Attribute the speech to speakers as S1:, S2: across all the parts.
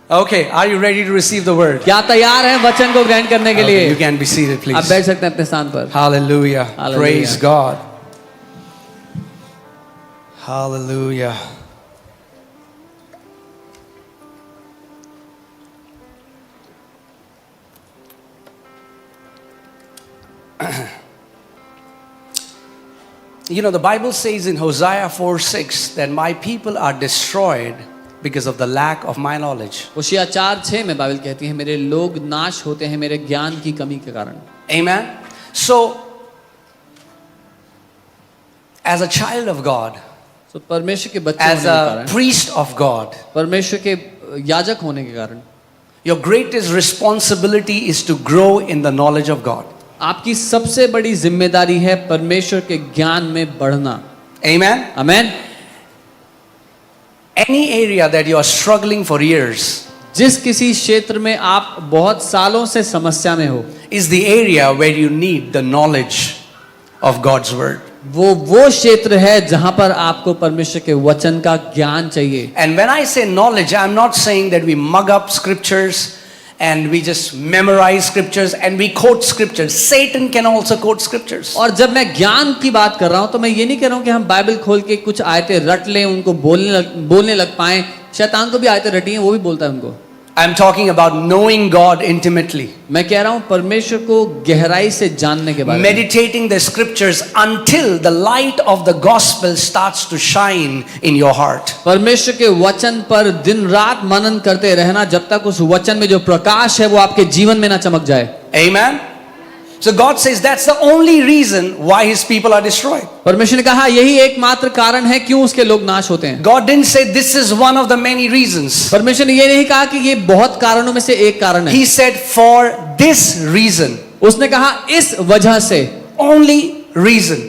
S1: Okay, are you ready to receive the word?
S2: क्या तैयार हैं वचन को ग्रहण करने के
S1: Okay,
S2: लिए?
S1: you can be seated, please.
S2: आप बैठ सकते हैं अपने स्थान पर.
S1: Hallelujah.
S2: Hallelujah.
S1: Praise God. Hallelujah. You know, the Bible says in Hosea 4:6 that my people are destroyed because of the lack of my knowledge.
S2: होशिया 4:6 में बाइबल कहती है मेरे लोग नाश होते हैं मेरे ज्ञान की कमी के कारण.
S1: Amen. So, as a child of God,
S2: तो परमेश्वर के बच्चे
S1: as
S2: होने के
S1: a
S2: कारण,
S1: priest of God,
S2: परमेश्वर के याजक होने के कारण
S1: your greatest responsibility is to grow in the knowledge of God.
S2: आपकी सबसे बड़ी जिम्मेदारी है परमेश्वर के ज्ञान में बढ़ना.
S1: Amen.
S2: Amen.
S1: Any area that you are struggling for years
S2: जिस किसी क्षेत्र में आप बहुत सालों से समस्या में हो,
S1: is the area where you need the knowledge of God's word.
S2: वो क्षेत्र है जहां पर आपको परमेश्वर के वचन का ज्ञान चाहिए.
S1: And when I say knowledge, I'm not saying that we mug up scriptures and we just memorize scriptures and we quote scriptures. Satan can also quote scriptures.
S2: और जब मैं ज्ञान की बात कर रहा हूं तो मैं ये नहीं कह रहा हूं कि हम बाइबल खोल के कुछ आयतें रट लें, उनको बोलने लग पाएं. शैतान को भी आयतें रटी हैं, वो भी बोलता है उनको.
S1: I'm talking about knowing God intimately.
S2: मैं कह रहा हूं परमेश्वर को गहराई से जानने के बारे में.
S1: Meditating the scriptures until the light of the gospel starts to shine in your heart.
S2: परमेश्वर के वचन पर दिन रात मनन करते रहना जब तक उस वचन में जो प्रकाश है वो आपके जीवन में ना चमक जाए.
S1: Amen. So God says that's the only reason why his people are destroyed.
S2: परमेश्वर ने कहा यही एकमात्र कारण है क्यों उसके लोग नाश होते हैं.
S1: God didn't say this is one of the many reasons.
S2: परमेश्वर ने ये नहीं कहा कि ये बहुत कारणों में से एक कारण है.
S1: He said for this reason.
S2: उसने कहा इस वजह से.
S1: Only reason.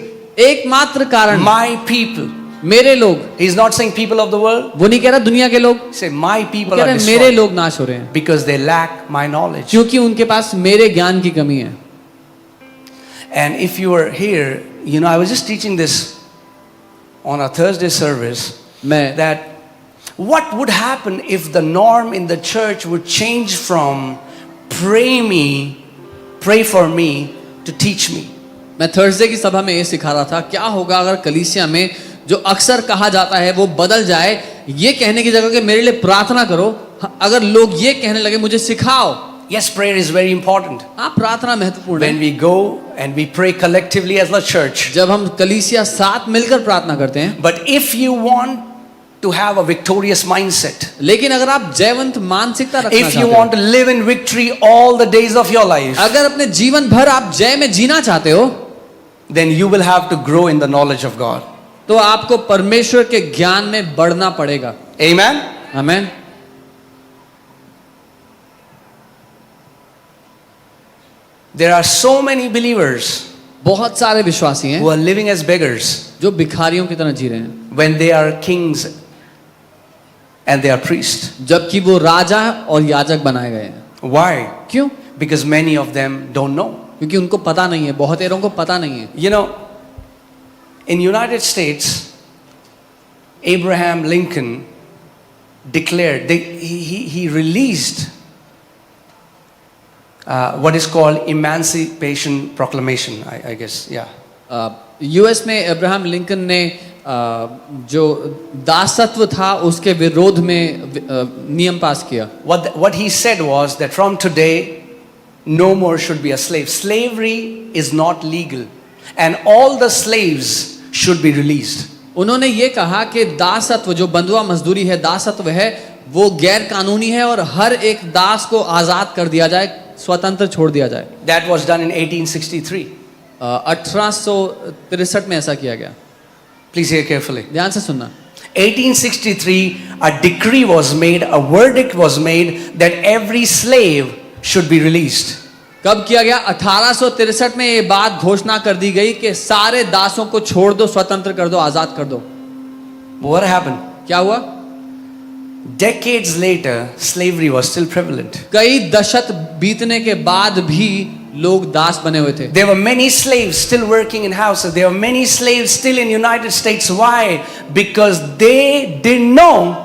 S2: एकमात्र कारण.
S1: My people.
S2: मेरे लोग.
S1: He's not saying people of the world.
S2: वो नहीं कह रहा दुनिया के लोग.
S1: Say my people are
S2: मेरे
S1: destroyed
S2: लोग नाश हो रहे हैं
S1: because they lack my knowledge.
S2: क्योंकि उनके पास मेरे ज्ञान की कमी है.
S1: And if you were here, you know, I was just teaching this on a Thursday service
S2: मैं
S1: that what would happen if the norm in the church would change from pray for me to teach me.
S2: मैं Thursday की सभा में ये सिखा रहा था क्या होगा अगर कलीसिया में जो अक्सर कहा जाता है वो बदल जाए, ये कहने की जगह कि मेरे लिए प्रार्थना करो, अगर लोग ये कहने लगे मुझे सिखाओ.
S1: Yes, prayer is very important.
S2: हाँ, प्रार्थना महत्वपूर्ण है.
S1: When we go and we pray collectively as a church.
S2: जब हम कलीसिया साथ मिलकर प्रार्थना करते हैं.
S1: But if you want to have a victorious mindset,
S2: लेकिन अगर आप जयवंत मानसिकता रखना
S1: if
S2: चाहते
S1: you
S2: हो,
S1: want to live in victory all the days of your life,
S2: अगर अपने जीवन भर आप जय में जीना चाहते हो,
S1: then you will have to grow in the knowledge of God.
S2: तो आपको परमेश्वर के ज्ञान में बढ़ना पड़ेगा.
S1: Amen.
S2: Amen.
S1: There are so many believers
S2: बहुत सारे विश्वासी हैं
S1: who are living as beggars
S2: जो भिखारियों की तरह जी रहे हैं
S1: when they are kings and they are priests.
S2: जबकि वो राजा और याजक बनाए गए हैं.
S1: Why?
S2: क्यों?
S1: Because many of them don't know.
S2: क्योंकि उनको पता नहीं है, बहुतेरों को पता नहीं है.
S1: You know, in United States, Abraham Lincoln declared, he released what is called Emancipation Proclamation, I guess, yeah.
S2: US में अब्राहम लिंकन ने जो दासत्व था उसके विरोध में नियम पास किया.
S1: What he said was that from today, no more should be a slave. Slavery is not legal, and all the slaves should be released.
S2: उन्होंने ये कहा कि दासत्व जो बंधुआ मजदूरी है, दासत्व है, वो गैर कानूनी है और हर एक दास को आजाद कर दिया जाए, स्वतंत्र छोड़ दिया जाए.
S1: That was done in 1863.
S2: 1863 में ऐसा किया गया.
S1: Please hear carefully.
S2: ध्यान से सुनना.
S1: 1863, a decree was made, a verdict was made that every slave should be released.
S2: कब किया गया? 1863 में ये बात घोषणा कर दी गई कि सारे दासों को छोड़ दो, स्वतंत्र कर दो, आजाद कर दो.
S1: What happened?
S2: क्या हुआ?
S1: Decades later, slavery was still prevalent.
S2: कई दशक बीतने के बाद भी लोग दास बने हुए थे.
S1: There were many slaves still working in houses. There were many slaves still in United States. Why? Because they didn't know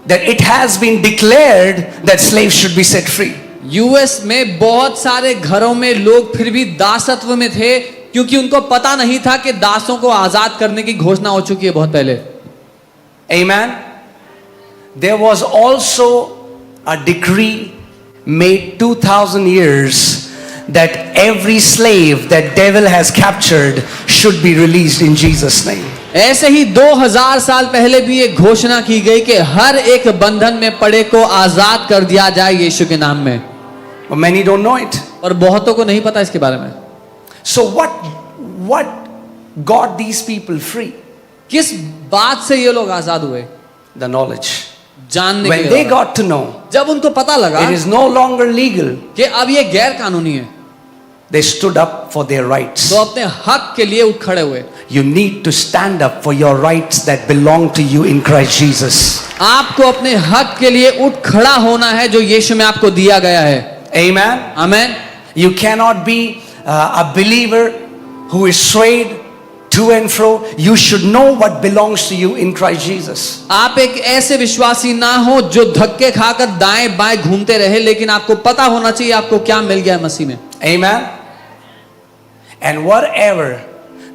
S1: that it has been declared that slaves should be set free.
S2: US में बहुत सारे घरों में लोग फिर भी दासत्व में थे, क्योंकि उनको पता नहीं था कि दासों को आजाद करने की घोषणा हो चुकी है बहुत पहले।
S1: Amen. There was also a decree made 2000 years that every slave that devil has captured should be released in Jesus' name.
S2: ऐसे ही 2000 साल पहले भी एक घोषणा की गई कि हर एक बंधन में पड़े को आजाद कर दिया जाए यीशु के नाम में।
S1: But many don't know it.
S2: और बहुतों को नहीं पता इसके बारे में।
S1: So what got these people free?
S2: किस बात से ये लोग आजाद हुए?
S1: The knowledge.
S2: जानने
S1: When
S2: के
S1: they
S2: लिए।
S1: got to know
S2: जब उनको पता लगा
S1: it is no longer legal,
S2: कि अब ये गैर कानूनी है,
S1: they stood up for their rights.
S2: तो अपने हक के लिए उठ खड़े हुए।
S1: You need to stand up for your rights that belong to you in Christ Jesus.
S2: आपको अपने हक के लिए उठ खड़ा होना है जो यीशु में आपको दिया गया है।
S1: Amen.
S2: Amen.
S1: You cannot be a believer who is swayed to and fro. You should know what belongs to you in Christ Jesus.
S2: आप एक ऐसे विश्वासी ना हो जो धक्के खाकर दाएं बाएं घूमते रहे, लेकिन आपको पता होना चाहिए आपको क्या मिल गया है मसीह में।
S1: Amen. And whatever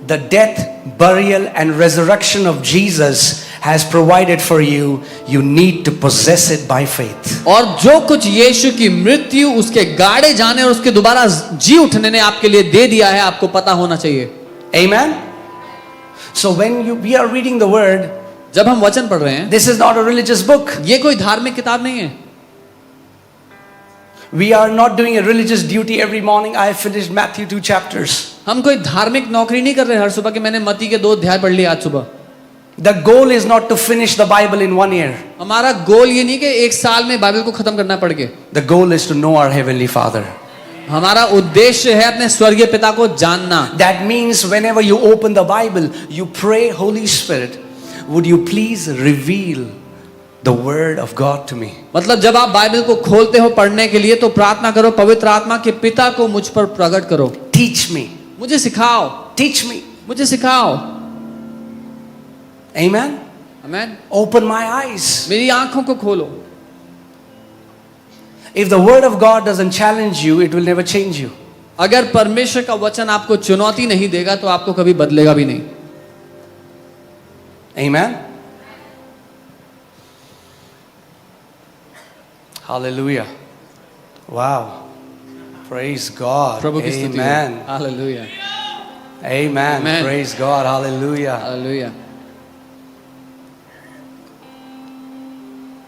S1: the death, burial and resurrection of Jesus has provided for you, you need to possess it by faith.
S2: और जो कुछ यीशु की मृत्यु, उसके गाड़े जाने और उसके दोबारा जी उठने ने आपके लिए दे दिया है, आपको पता होना चाहिए।
S1: Amen. So when we are reading the word,
S2: जब हम वचन पढ़ रहे हैं,
S1: this is not a religious book.
S2: ये कोई धार्मिक किताब नहीं है।
S1: We are not doing a religious duty every morning. I have finished Matthew 2 chapters.
S2: हम कोई धार्मिक नौकरी नहीं कर रहे हर सुबह कि मैंने मत्ती के 2 अध्याय पढ़ लिए आज सुबह।
S1: The goal is not to finish the Bible in 1 year.
S2: हमारा गोल ये नहीं कि एक साल में बाइबल को खत्म करना पड़ के।
S1: The goal is to know our Heavenly Father.
S2: हमारा उद्देश्य है अपने स्वर्गीय पिता को जानना।
S1: That means whenever you open the Bible, you pray, Holy Spirit, would you please reveal the word of God to me?
S2: मतलब जब आप बाइबल को खोलते हो पढ़ने के लिए, तो प्रार्थना करो, पवित्र आत्मा के पिता को मुझ पर प्रकट करो।
S1: Teach me.
S2: मुझे सिखाओ,
S1: Teach me.
S2: मुझे सिखाओ।
S1: Amen.
S2: Amen.
S1: Open my eyes.
S2: मेरी आंखों को खोलो।
S1: If the word of God doesn't challenge you, it will never change you.
S2: अगर परमेश्वर का वचन आपको चुनौती नहीं देगा तो आपको कभी बदलेगा भी नहीं।
S1: Amen. Hallelujah. Wow. Praise God.
S2: प्रभु की स्तुति हो।
S1: Amen.
S2: Hallelujah.
S1: Amen.
S2: Amen.
S1: Praise God. Hallelujah.
S2: Hallelujah.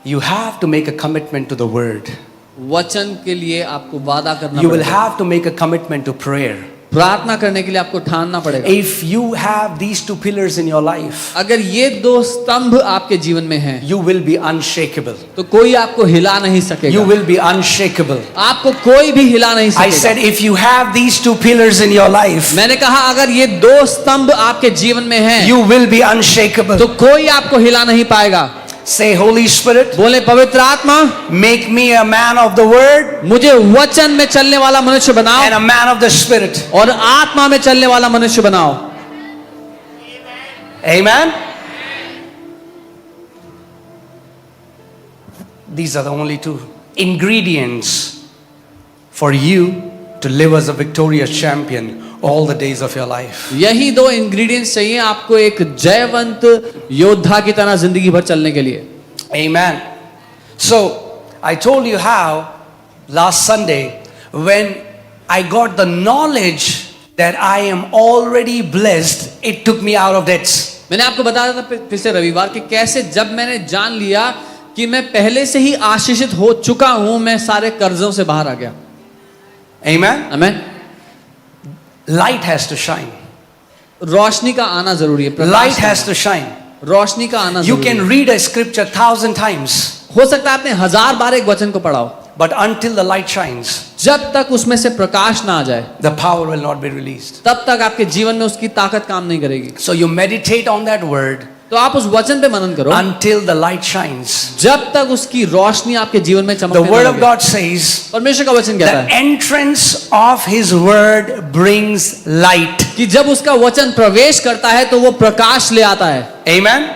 S1: You have to make a commitment to the word.
S2: वचन के लिए आपको वादा करना
S1: You will
S2: पड़ेगा।
S1: have to make a commitment to prayer.
S2: प्रार्थना करने के लिए आपको ठानना पड़ेगा।
S1: If you have these 2 pillars in your life,
S2: अगर ये 2 स्तंभ आपके जीवन में हैं,
S1: you will be unshakable.
S2: तो कोई आपको हिला नहीं सकेगा।
S1: You will be unshakable.
S2: आपको कोई भी हिला नहीं
S1: I
S2: सकेगा।
S1: said, if you have these 2 pillars in your life,
S2: मैंने कहा अगर ये 2 स्तंभ आपके जीवन में हैं,
S1: you will be unshakable.
S2: तो कोई आपको हिला नहीं पाएगा।
S1: Say, Holy Spirit,
S2: बोले पवित्र आत्मा,
S1: make me a man of the word
S2: मुझे वचन में चलने वाला मनुष्य बनाओ
S1: and a man of the spirit.
S2: और आत्मा में चलने वाला मनुष्य बनाओ।
S1: Amen. These are the only 2 ingredients for you to live as a victorious champion all the days of your life.
S2: यही 2 इंग्रेडिएंट्स चाहिए आपको एक जयवंत योद्धा की तरह जिंदगी भर चलने के लिए।
S1: Amen. So, I told you how last Sunday when I got the knowledge that I am already blessed, it took me out of debts.
S2: मैंने आपको बताया था पिछले रविवार कि कैसे जब मैंने जान लिया कि मैं पहले से ही आशीषित हो चुका हूं, मैं सारे कर्जों से बाहर आ गया।
S1: Amen.
S2: Amen.
S1: Light has to shine.
S2: रोशनी का आना जरूरी है। प्रकाश
S1: Light
S2: का
S1: has to shine.
S2: रोशनी का आना
S1: You
S2: जरूरी
S1: can
S2: है।
S1: read a scripture 1000 times,
S2: हो सकता है आपने 1000 बार एक वचन को पढ़ा हो,
S1: but until the light shines,
S2: जब तक उसमें से प्रकाश ना आ जाए
S1: the power will not be released.
S2: तब तक आपके जीवन में उसकी ताकत काम नहीं करेगी।
S1: So you meditate on that word
S2: तो आप उस वचन पे मनन करो
S1: until the light shines.
S2: जब तक उसकी रोशनी आपके जीवन में
S1: The
S2: चमकने
S1: word
S2: ना
S1: of
S2: लगे।
S1: God says,
S2: परमेश्वर का वचन कहता
S1: the
S2: है
S1: entrance of his word brings light.
S2: कि जब उसका वचन प्रवेश करता है तो वो प्रकाश ले आता है।
S1: Amen.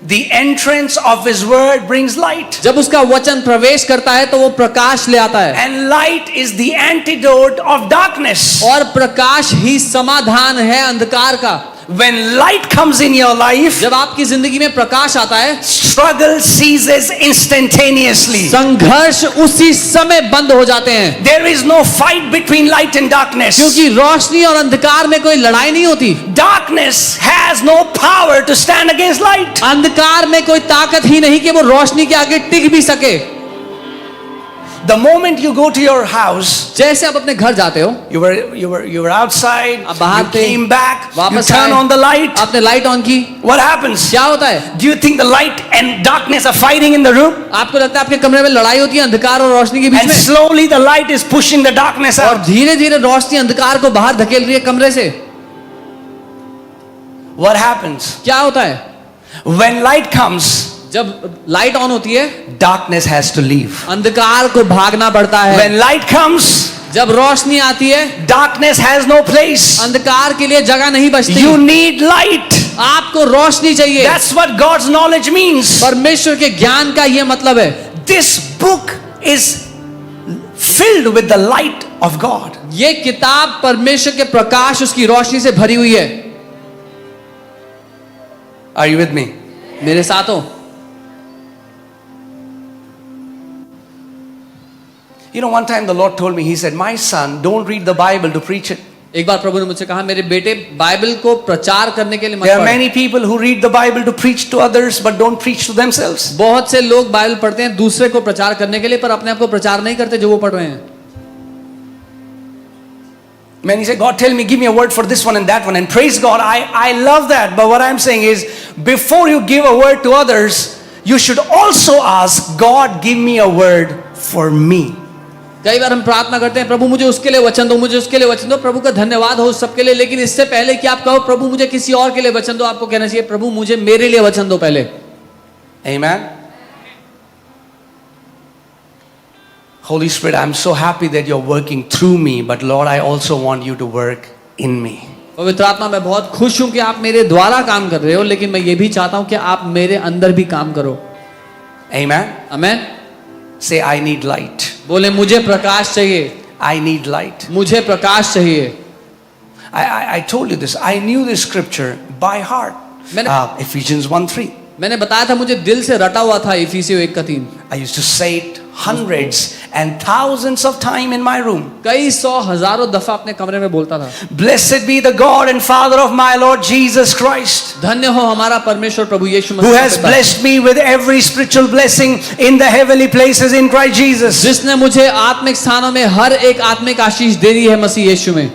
S1: The entrance of his word brings light.
S2: जब उसका वचन प्रवेश करता है तो वो प्रकाश ले आता है,
S1: And light is the antidote of darkness.
S2: और प्रकाश ही समाधान है अंधकार का।
S1: When light comes in your life,
S2: जब आपकी जिंदगी में प्रकाश आता है,
S1: struggle ceases instantaneously.
S2: संघर्ष उसी समय बंद हो जाते हैं,
S1: There is no fight between light and darkness.
S2: क्योंकि रोशनी और अंधकार में कोई लड़ाई नहीं होती।
S1: Darkness has no power to stand against light.
S2: अंधकार में कोई ताकत ही नहीं कि वो रोशनी के आगे टिक भी सके।
S1: The moment you go to your house,
S2: जैसे आप अपने घर जाते हो,
S1: you were outside,
S2: आप बाहर
S1: you
S2: थे,
S1: came back, you
S2: वापस
S1: turn
S2: आए,
S1: on the light.
S2: आपने लाइट ऑन की,
S1: What happens?
S2: क्या होता है?
S1: Do you think the light and darkness are fighting in the room?
S2: आपको लगता है आपके कमरे में लड़ाई होती है अंधकार और रोशनी के बीच
S1: And
S2: में,
S1: slowly the light is pushing the darkness
S2: और
S1: out.
S2: धीरे धीरे रोशनी अंधकार को बाहर धकेल रही है कमरे से।
S1: What happens?
S2: क्या होता है?
S1: When light comes,
S2: जब लाइट ऑन होती है,
S1: darkness has to leave.
S2: अंधकार को भागना पड़ता है।
S1: When light comes,
S2: जब रोशनी आती है,
S1: darkness has no place.
S2: अंधकार के लिए जगह नहीं बचती।
S1: You need light.
S2: आपको रोशनी चाहिए।
S1: That's what God's knowledge means.
S2: परमेश्वर के ज्ञान का यह मतलब है।
S1: This book is filled with the light of God.
S2: ये किताब परमेश्वर के प्रकाश, उसकी रोशनी से भरी हुई है।
S1: Are you with me?
S2: मेरे साथ हो?
S1: You know, one time the Lord told me, He said, "My son, don't read the Bible to preach it."
S2: एक बार प्रभु ने मुझसे कहा, मेरे बेटे बाइबल को प्रचार करने के लिए मत
S1: There are
S2: पढ़।
S1: many people who read the Bible to preach to others, but don't preach to themselves.
S2: बहुत से लोग बाइबल पढ़ते हैं दूसरे को प्रचार करने के लिए, पर अपने आप को प्रचार नहीं करते जो वो पढ़ रहे हैं।
S1: Many say, "God, tell me, give me a word for this one and that one," and praise God. I love that. But what I'm saying is, before you give a word to others, you should also ask God, give me a word for me.
S2: कई बार हम प्रार्थना करते हैं, प्रभु मुझे उसके लिए वचन दो, मुझे उसके लिए वचन दो। प्रभु का धन्यवाद हो उस सबके लिए, लेकिन इससे पहले कि आप कहो प्रभु मुझे किसी और के लिए वचन दो, आपको कहना चाहिए प्रभु मुझे मेरे लिए वचन दो पहले।
S1: Amen. Holy Spirit, I'm so happy that you're working through me, but Lord, I also want you to work in me.
S2: पवित्र आत्मा, मैं बहुत खुश हूं कि आप मेरे द्वारा काम कर रहे हो, लेकिन मैं ये भी चाहता हूं कि आप मेरे अंदर भी काम करो।
S1: Amen.
S2: Amen.
S1: Say, I need light.
S2: बोले मुझे प्रकाश चाहिए,
S1: I need light.
S2: मुझे प्रकाश चाहिए।
S1: I told you this. I knew this scripture by heart. Ephesians 1:3.
S2: मैंने बताया था, मुझे दिल से रटा हुआ था इफिसियों 1:3।
S1: I used to say it hundreds and thousands of times in my room.
S2: कई सौ हजारों दफा अपने कमरे में बोलता था।
S1: Blessed be the God and Father of my Lord Jesus Christ,
S2: धन्य हो हमारा परमेश्वर प्रभु यीशु
S1: who
S2: मसीह
S1: has
S2: के पिता,
S1: blessed me with every spiritual blessing in the heavenly places in Christ Jesus.
S2: जिसने मुझे आत्मिक स्थानों में हर एक आत्मिक आशीष दे दी है मसीह यीशु में।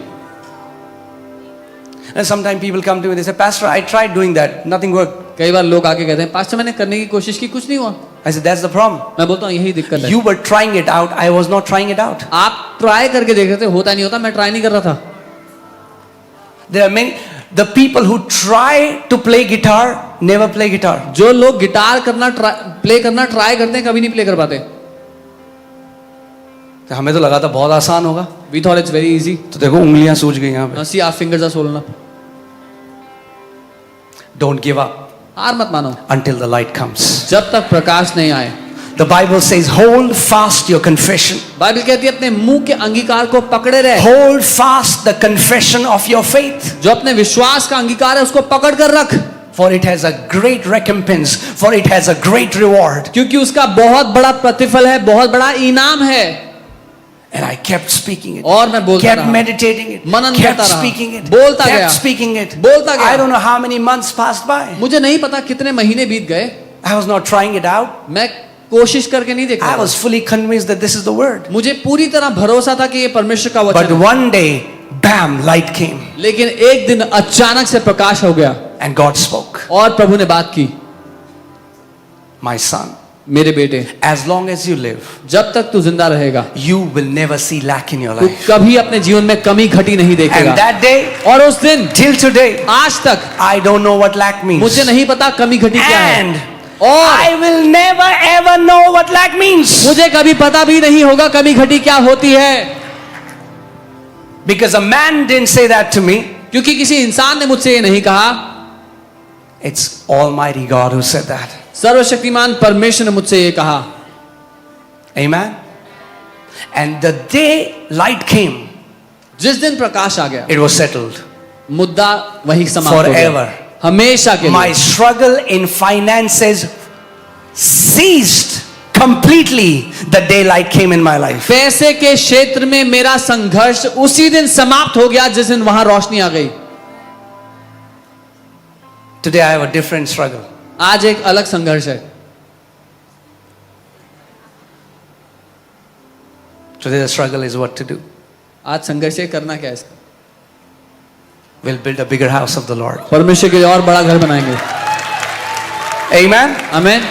S1: And sometimes people come to me, they say, "Pastor, I tried doing that, nothing worked."
S2: कई बार लोग आके कहते हैं, पास्टर मैंने करने की कोशिश की, कुछ नहीं हुआ।
S1: I said, "That's the problem.
S2: मैं बोलता हूँ यही दिक्कत है।
S1: You were trying it out, I was not trying it out."
S2: आप ट्राई करके देख रहे थे, होता नहीं होता, मैं ट्राई नहीं कर रहा था।
S1: There are many, the people who try to play guitar never play guitar.
S2: जो लोग गिटार करना प्ले करना ट्राई करते हैं, कभी नहीं प्ले कर पाते।
S1: तो हमें तो लगा था बहुत आसान होगा,
S2: we thought it's very easy.
S1: तो देखो उंगलियां सूज गई यहाँ पे।
S2: सी आप fingers are swollen up।
S1: Don't give up
S2: हार मत मानो
S1: until the light comes.
S2: जब तक प्रकाश नहीं आए।
S1: The Bible says, hold fast your confession.
S2: Bible कहती है अपने मुंह के अंगीकार को पकड़े रहे।
S1: Hold fast the confession of your faith.
S2: जो अपने विश्वास का अंगीकार है उसको पकड़ कर रख,
S1: For it has a great recompense, for it has a great reward.
S2: क्योंकि उसका बहुत बड़ा प्रतिफल है, बहुत बड़ा इनाम है।
S1: And I kept speaking it.
S2: और मैं बोलता
S1: Kept
S2: रहा,
S1: meditating it.
S2: मनन
S1: Kept
S2: करता रहा,
S1: speaking it.
S2: बोलता
S1: Kept
S2: गया,
S1: speaking it.
S2: बोलता गया।
S1: I don't know how many months passed by.
S2: मुझे नहीं पता कितने महीने बीत गए,
S1: I was not trying it out.
S2: मैं कोशिश करके नहीं देख
S1: I
S2: रहा
S1: was fully convinced that this is the word.
S2: मुझे पूरी तरह भरोसा था कि ये परमेश्वर का वचन
S1: But
S2: है।
S1: one day, bam, light came.
S2: लेकिन एक दिन अचानक से प्रकाश हो गया
S1: And God spoke.
S2: और प्रभु ने बात की,
S1: My son,
S2: मेरे बेटे,
S1: as long as you live,
S2: जब तक तू जिंदा रहेगा
S1: you will never see lack in your
S2: तू
S1: life.
S2: कभी अपने जीवन में कमी घटी नहीं देखेगा।
S1: And that day,
S2: और उस दिन
S1: till today,
S2: आज तक
S1: I don't know what lack means.
S2: मुझे नहीं पता कमी घटी क्या है,
S1: And
S2: और
S1: I will never ever know what lack means.
S2: मुझे कभी पता भी नहीं होगा कमी घटी क्या होती है।
S1: Because a man didn't say that to me.
S2: क्योंकि किसी इंसान ने मुझसे ये नहीं कहा।
S1: It's Almighty God who said that.
S2: सर्वशक्तिमान परमेश्वर ने मुझसे ये कहा.
S1: Amen. And the day light came,
S2: जिस दिन प्रकाश आ गया,
S1: it was settled.
S2: मुद्दा वही समाप्त हो गया.
S1: Forever.
S2: हमेशा के
S1: My
S2: लिए.
S1: struggle in finances ceased completely the day light came in my life.
S2: पैसे के क्षेत्र में मेरा संघर्ष उसी दिन समाप्त हो गया जिस दिन वहां रोशनी आ गई.
S1: Today I have a different struggle.
S2: आज एक अलग संघर्ष है.
S1: Today the struggle is what to do.
S2: आज संघर्ष है करना क्या है इसका.
S1: We'll build a bigger house of the Lord.
S2: परमेश्वर के लिए और बड़ा घर बनाएंगे.
S1: Amen.
S2: आमीन.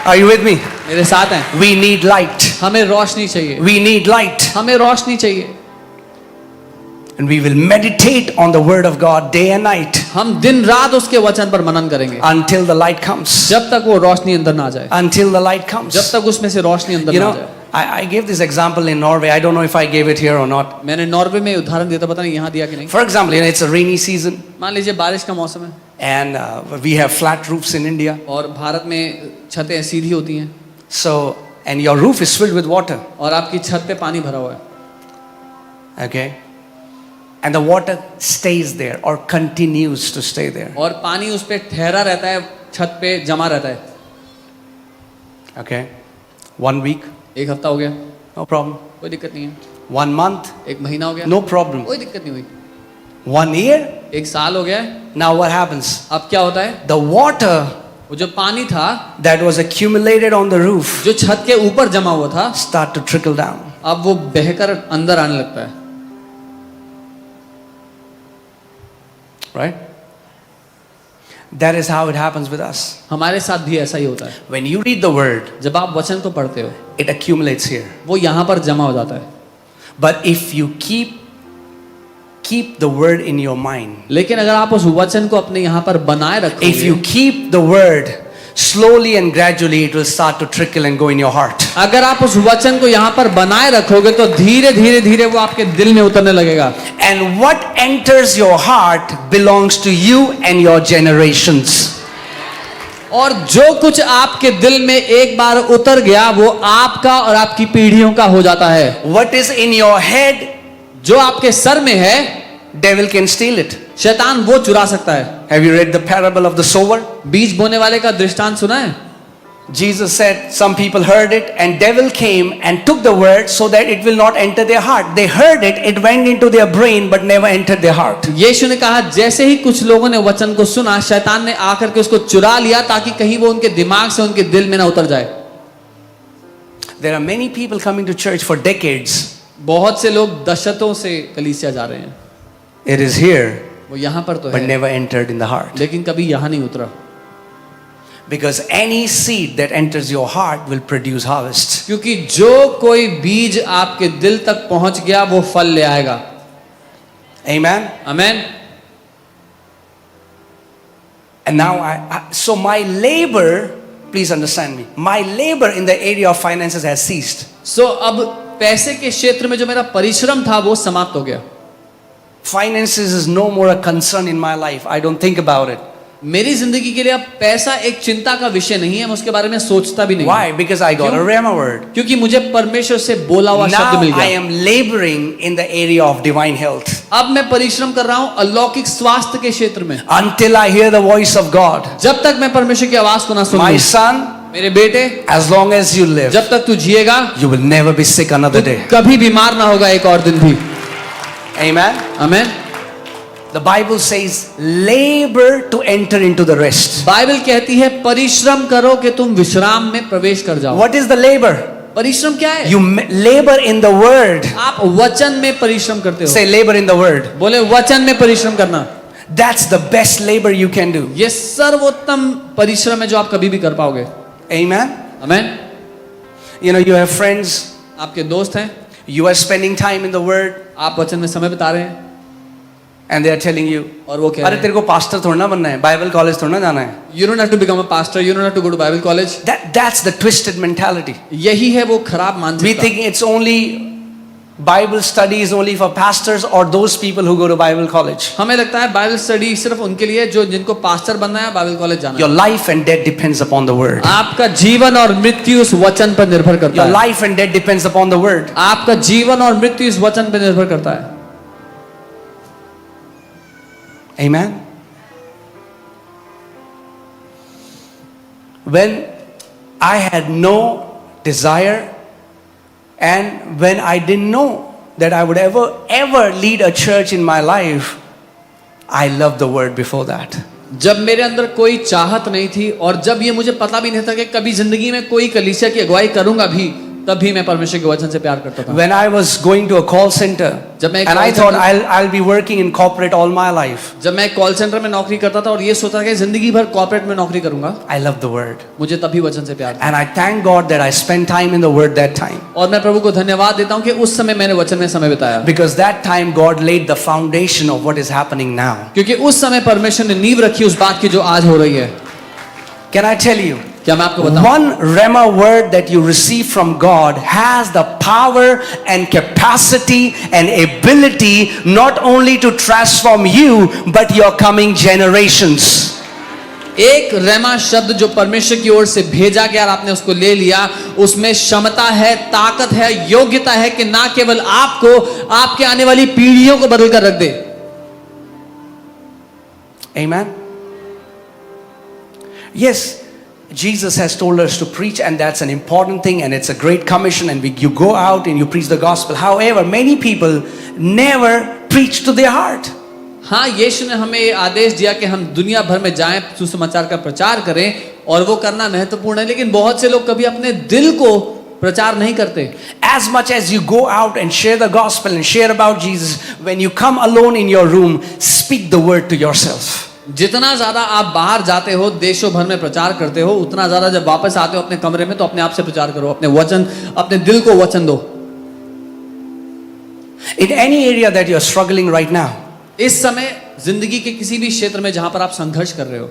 S1: Are you with me?
S2: मेरे साथ हैं.
S1: We need light.
S2: हमें रोशनी चाहिए.
S1: We need light.
S2: हमें रोशनी चाहिए.
S1: And we will meditate on the word of God day and night
S2: हम दिन रात उसके वचन पर मनन करेंगे
S1: until the light comes.
S2: जब तक वो रोशनी अंदर ना जाए.
S1: Until the light comes.
S2: जब तक उसमें से रोशनी अंदर
S1: You
S2: ना
S1: know,
S2: जाए.
S1: I gave this example in Norway. I don't know if I gave it here or not.
S2: मैंने नॉर्वे में उदाहरण दिया था, पता नहीं यहाँ दिया कि नहीं.
S1: For example, you know, it's a rainy season
S2: मान लीजिए बारिश का मौसम है
S1: and we have flat roofs in India.
S2: और भारत में छतें सीधी होती हैं
S1: So, and your roof is filled with water.
S2: और आपकी छत पे पानी भरा हुआ है.
S1: Okay. And the water stays there or continues to stay there.
S2: और पानी उस पे ठहरा रहता है, छत पे जमा रहता है.
S1: Okay. 1 week,
S2: एक हफ्ता हो गया,
S1: no problem.
S2: कोई दिक्कत नहीं है.
S1: 1 month,
S2: एक महीना हो गया,
S1: no problem.
S2: कोई दिक्कत नहीं हुई.
S1: 1 year,
S2: एक साल हो गया है.
S1: now what happens?
S2: अब क्या होता है,
S1: The water
S2: वो जो पानी था
S1: that was accumulated on the roof
S2: जो छत के ऊपर जमा हुआ था
S1: start to trickle down.
S2: अब वो बहकर अंदर आने लगता है.
S1: Right? That is how it happens with us.
S2: हमारे साथ भी ऐसा ही होता है.
S1: When you read the word,
S2: जब आप वचन को पढ़ते हो
S1: it accumulates here.
S2: वो यहाँ पर जमा हो जाता है.
S1: But if you keep the word in your mind,
S2: लेकिन अगर आप उस वचन को अपने यहाँ पर बनाए रखोगे,
S1: if you keep the word, slowly and gradually it will start to trickle and go in your heart.
S2: अगर आप उस वचन को यहाँ पर बनाए रखोगे तो धीरे धीरे धीरे वो आपके दिल में उतरने लगेगा.
S1: And what enters your heart belongs to you and your generations.
S2: और जो कुछ आपके दिल में एक बार उतर गया वो आपका और आपकी पीढ़ियों का हो जाता है.
S1: What is in your head,
S2: जो आपके सर में है
S1: devil can steal it.
S2: शैतान वो चुरा सकता है.
S1: Have you read the parable of the sower?
S2: बीज बोने वाले का दृष्टांत सुना है.
S1: Jesus said some people heard it and devil came and took the word so that it will not enter their heart. They heard it, it went into their brain but never entered their heart.
S2: यीशु ने कहा जैसे ही कुछ लोगों ने वचन को सुना, शैतान ने आकर के उसको चुरा लिया ताकि कहीं वो उनके दिमाग से उनके दिल में ना उतर जाए.
S1: There are many people coming to church for decades.
S2: बहुत से लोग दशकों से कलीसिया जा रहे हैं.
S1: It is here
S2: वो यहाँ पर तो
S1: but
S2: है
S1: never entered in the heart.
S2: लेकिन कभी यहाँ नहीं उतरा.
S1: Because any seed that enters your heart will produce harvest.
S2: क्योंकि जो कोई बीज आपके दिल तक पहुंच गया वो फल ले आएगा.
S1: Amen.
S2: आमीन.
S1: And now so my labor, please understand me, my labor in the area of finances has ceased.
S2: सो अब पैसे के क्षेत्र में जो मेरा परिश्रम था वो समाप्त हो गया.
S1: Finances is no more a concern in my life. I don't think about it.
S2: मेरी जिंदगी के लिए अब पैसा एक चिंता का विषय नहीं है. मैं उसके बारे में सोचता भी नहीं.
S1: Why? Because I got a
S2: क्यों?
S1: rhema word.
S2: क्योंकि मुझे परमेश्वर से बोला हुआ शब्द
S1: Now
S2: मिल
S1: I
S2: गया.
S1: am laboring in the area of divine health.
S2: अब मैं परिश्रम कर रहा हूँ अलौकिक स्वास्थ्य के क्षेत्र में.
S1: Until I hear the voice of God.
S2: जब तक मैं परमेश्वर की आवाज को ना सुन
S1: My
S2: लूं,
S1: son,
S2: मेरे बेटे,
S1: as long as you live,
S2: जब तक तू जिएगा
S1: you will never be sick another day.
S2: कभी बीमार ना होगा एक और दिन भी.
S1: Amen.
S2: आमीन.
S1: The Bible says, labor to enter into the rest.
S2: Bible कहती है परिश्रम करो कि तुम विश्राम में प्रवेश कर जाओ.
S1: What is the labor?
S2: परिश्रम क्या है?
S1: You labor in the word.
S2: आप वचन में परिश्रम करते हो.
S1: Say labor in the word.
S2: बोले वचन में परिश्रम करना.
S1: That's the best labor you can do.
S2: ये सर्वोत्तम परिश्रम है जो आप कभी भी कर पाओगे.
S1: Amen.
S2: आमीन.
S1: You know, you have friends.
S2: आपके दोस्त हैं,
S1: You are spending time in the word.
S2: आप वचन में समय बिता रहे हैं
S1: And they are telling you,
S2: और वो कह
S1: अरे
S2: रहे
S1: तेरे को पास्टर थोड़ा ना बनना है, बाइबल कॉलेज थोड़ा ना जाना है.
S2: हैं you don't have to become a pastor, you don't have to go to Bible college.
S1: That's the twisted mentality.
S2: यही है वो खराब
S1: We
S2: मानसिकता.
S1: think it's only Bible study is only for pastors or those people who go to Bible college.
S2: हमें लगता है Bible study सिर्फ उनके लिए जो जिनको पास्टर बनना है, बाइबल कॉलेज जाना
S1: Your
S2: है।
S1: life and death depends upon the word.
S2: आपका जीवन और मृत्यु उस वचन पर निर्भर करता
S1: Your
S2: है।
S1: life and death depends upon the word.
S2: आपका जीवन और मृत्यु इस वचन पर निर्भर करता है।
S1: Amen. When I had no desire and when I didn't know that I would ever lead a church in my life, I loved the word before that.
S2: जब मेरे अंदर कोई चाहत नहीं थी और जब ये मुझे पता भी नहीं था कि कभी जिंदगी में कोई कलीसिया की अगुवाई करूंगा भी, तब भी मैं परमेश्वर के वचन से प्यार करता था।
S1: When I was going to a call center
S2: जब मैं एक
S1: and I
S2: call
S1: thought
S2: center-
S1: I'll be working in corporate all my life,
S2: जब मैं कॉल सेंटर में नौकरी करता था और ये सोचता था कि जिंदगी भर कॉर्पोरेट में नौकरी करूंगा,
S1: I loved the word.
S2: मुझे तभी वचन से प्यार था।
S1: And I thank God that I spent time in the word that time.
S2: और मैं प्रभु को धन्यवाद देता हूँ कि उस समय मैंने वचन में समय बिताया,
S1: Because that time God laid the foundation of what is happening now.
S2: क्योंकि उस समय परमेश्वर ने नींव रखी उस बात की जो आज हो रही है।
S1: Can I tell you?
S2: क्या मैं आपको बताऊं?
S1: One Rhema word that you receive from God has the power and capacity and ability not only to transform you but your coming generations.
S2: एक रेमा शब्द जो परमेश्वर की ओर से भेजा गया और आपने उसको ले लिया, उसमें क्षमता है, ताकत है, योग्यता है कि ना केवल आपको, आपके आने वाली पीढ़ियों को बदल कर रख दे।
S1: Amen. Yes, Jesus has told us to preach, and that's an important thing, and it's a great commission, and you go out and you preach the gospel. However, many people never preach to their heart.
S2: हाँ, यीशु ने हमें ये आदेश दिया कि हम दुनिया भर में जाएं, सुसमाचार का प्रचार करें, और वो करना महत्वपूर्ण है, लेकिन बहुत से लोग कभी अपने दिल को प्रचार नहीं करते।
S1: As much as you go out and share the gospel and share about Jesus, when you come alone in your room, speak the word to yourself.
S2: जितना ज्यादा आप बाहर जाते हो, देशों भर में प्रचार करते हो, उतना ज्यादा जब वापस आते हो अपने कमरे में तो अपने आप से प्रचार करो, अपने वचन, अपने दिल को वचन दो।
S1: In any area that you are struggling right now,
S2: इस समय जिंदगी के किसी भी क्षेत्र में जहां पर आप संघर्ष कर रहे हो,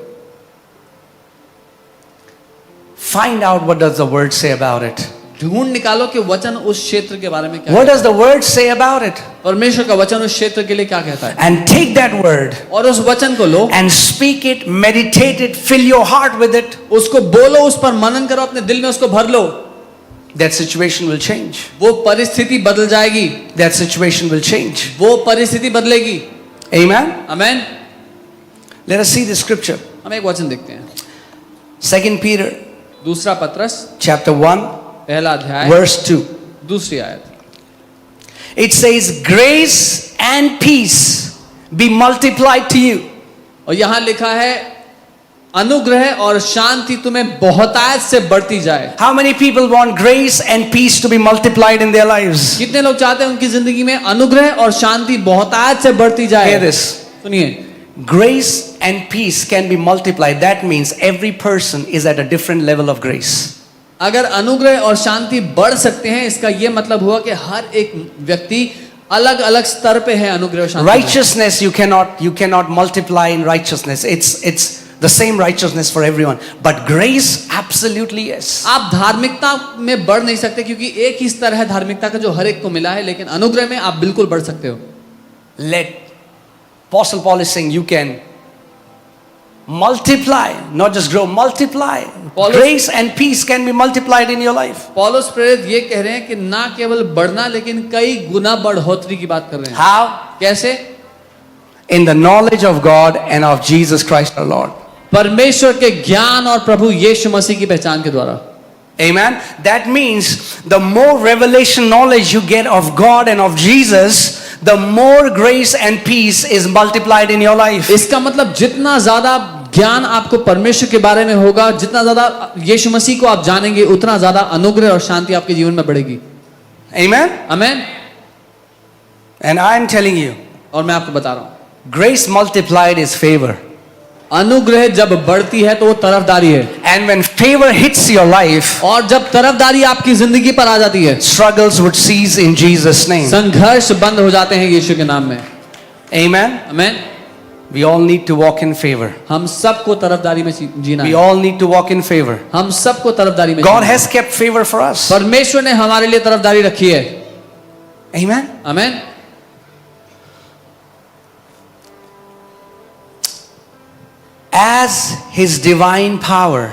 S1: find out what does the word say about it.
S2: ढूंढ निकालो कि वचन उस क्षेत्र के बारे में क्या
S1: What
S2: कहता
S1: does the word say about it?
S2: है। परमेश्वर का वचन उस क्षेत्र के लिए क्या कहता है,
S1: And take that word
S2: और उस वचन को लो,
S1: and speak it, meditate it, fill your heart with it.
S2: उसको बोलो, उस पर मनन करो, अपने दिल में उसको भर लो।
S1: That situation will change.
S2: वो परिस्थिति बदल जाएगी,
S1: That situation will change.
S2: वो परिस्थिति बदलेगी।
S1: Amen.
S2: Amen.
S1: Let us see the scripture.
S2: हम एक वचन देखते हैं,
S1: 2 Peter
S2: दूसरा पत्रस
S1: chapter 1
S2: पहला अध्याय
S1: verse 2.
S2: दूसरी आयत।
S1: It says, grace and peace be multiplied to you.
S2: और यहां लिखा है, अनुग्रह और शांति तुम्हें बहुतायत से बढ़ती जाए।
S1: How many people want grace and peace to be multiplied in their lives?
S2: कितने लोग चाहते हैं उनकी जिंदगी में अनुग्रह और शांति बहुतायत से बढ़ती जाए?
S1: Hear this.
S2: सुनिए,
S1: Grace and peace can be multiplied. That means every person is at a different level of grace.
S2: अगर अनुग्रह और शांति बढ़ सकते हैं, इसका यह मतलब हुआ कि हर एक व्यक्ति अलग अलग स्तर पे है अनुग्रह और शांति में।
S1: Righteousness you cannot multiply in righteousness. It's the same righteousness for everyone. But grace absolutely yes.
S2: आप धार्मिकता में बढ़ नहीं सकते क्योंकि एक ही स्तर है धार्मिकता का जो हर एक को मिला है, लेकिन अनुग्रह में आप बिल्कुल बढ़ सकते हो।
S1: Let Apostle Paul is saying you can multiply, not just grow, multiply. Grace and peace can be multiplied in your life.
S2: पौलुस प्रेरित ये कह रहे हैं कि ना केवल बढ़ना लेकिन कई गुना बढ़ोतरी की बात कर रहे हैं।
S1: How?
S2: कैसे?
S1: In the knowledge of God and of Jesus Christ our Lord.
S2: परमेश्वर के ज्ञान और प्रभु यीशु मसीह की पहचान के द्वारा।
S1: Amen. That means the more revelation knowledge you get of God and of Jesus, the more grace and peace is multiplied in your life.
S2: इसका मतलब जितना ज्यादा ज्ञान आपको परमेश्वर के बारे में होगा, जितना ज्यादा यीशु मसीह को आप जानेंगे, उतना ज्यादा अनुग्रह और शांति आपके जीवन में बढ़ेगी।
S1: Amen.
S2: Amen.
S1: And I am telling you,
S2: और मैं आपको बता रहा हूं,
S1: grace multiplied is favor.
S2: अनुग्रह जब बढ़ती है तो वो तरफदारी है,
S1: And when favor hits your life,
S2: और जब तरफदारी आपकी जिंदगी पर आ जाती है,
S1: struggles would cease in Jesus' name.
S2: संघर्ष बंद हो जाते हैं यीशु के नाम में।
S1: Amen.
S2: Amen.
S1: We all need to walk in favor.
S2: हम सबको तरफदारी में जीना
S1: We
S2: है।
S1: all need to walk in favor.
S2: हम सबको तरफदारी में
S1: God
S2: जीना है।
S1: has kept favor for us.
S2: परमेश्वर ने हमारे लिए तरफदारी रखी है।
S1: Amen?
S2: आमेन।
S1: As His divine power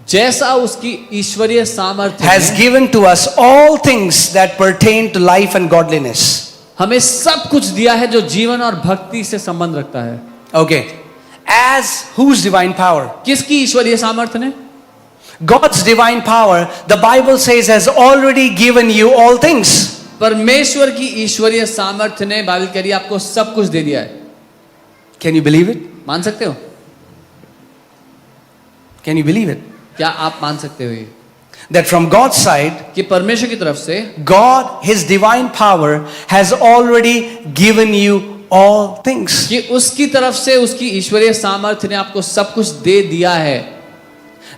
S2: जैसा उसकी ईश्वरीय सामर्थ्य
S1: has
S2: है,
S1: given to us all things that pertain to life and godliness.
S2: हमें सब कुछ दिया है जो जीवन और भक्ति से संबंध रखता है।
S1: Okay. As whose divine power?
S2: किसकी ईश्वरीय सामर्थ्य ने?
S1: God's divine power, the Bible says, has already given you all things.
S2: परमेश्वर की ईश्वरीय सामर्थ्य ने, बाइबल कह रही है, आपको सब कुछ दे दिया है।
S1: Can you believe it?
S2: मान सकते हो?
S1: Can you believe it?
S2: क्या आप मान सकते हो ये
S1: That from God's side,
S2: कि परमेश्वर की तरफ से
S1: God, His divine power, has already given you all things.
S2: कि उसकी तरफ से उसकी ईश्वरीय सामर्थ्य ने आपको सब कुछ दे दिया है।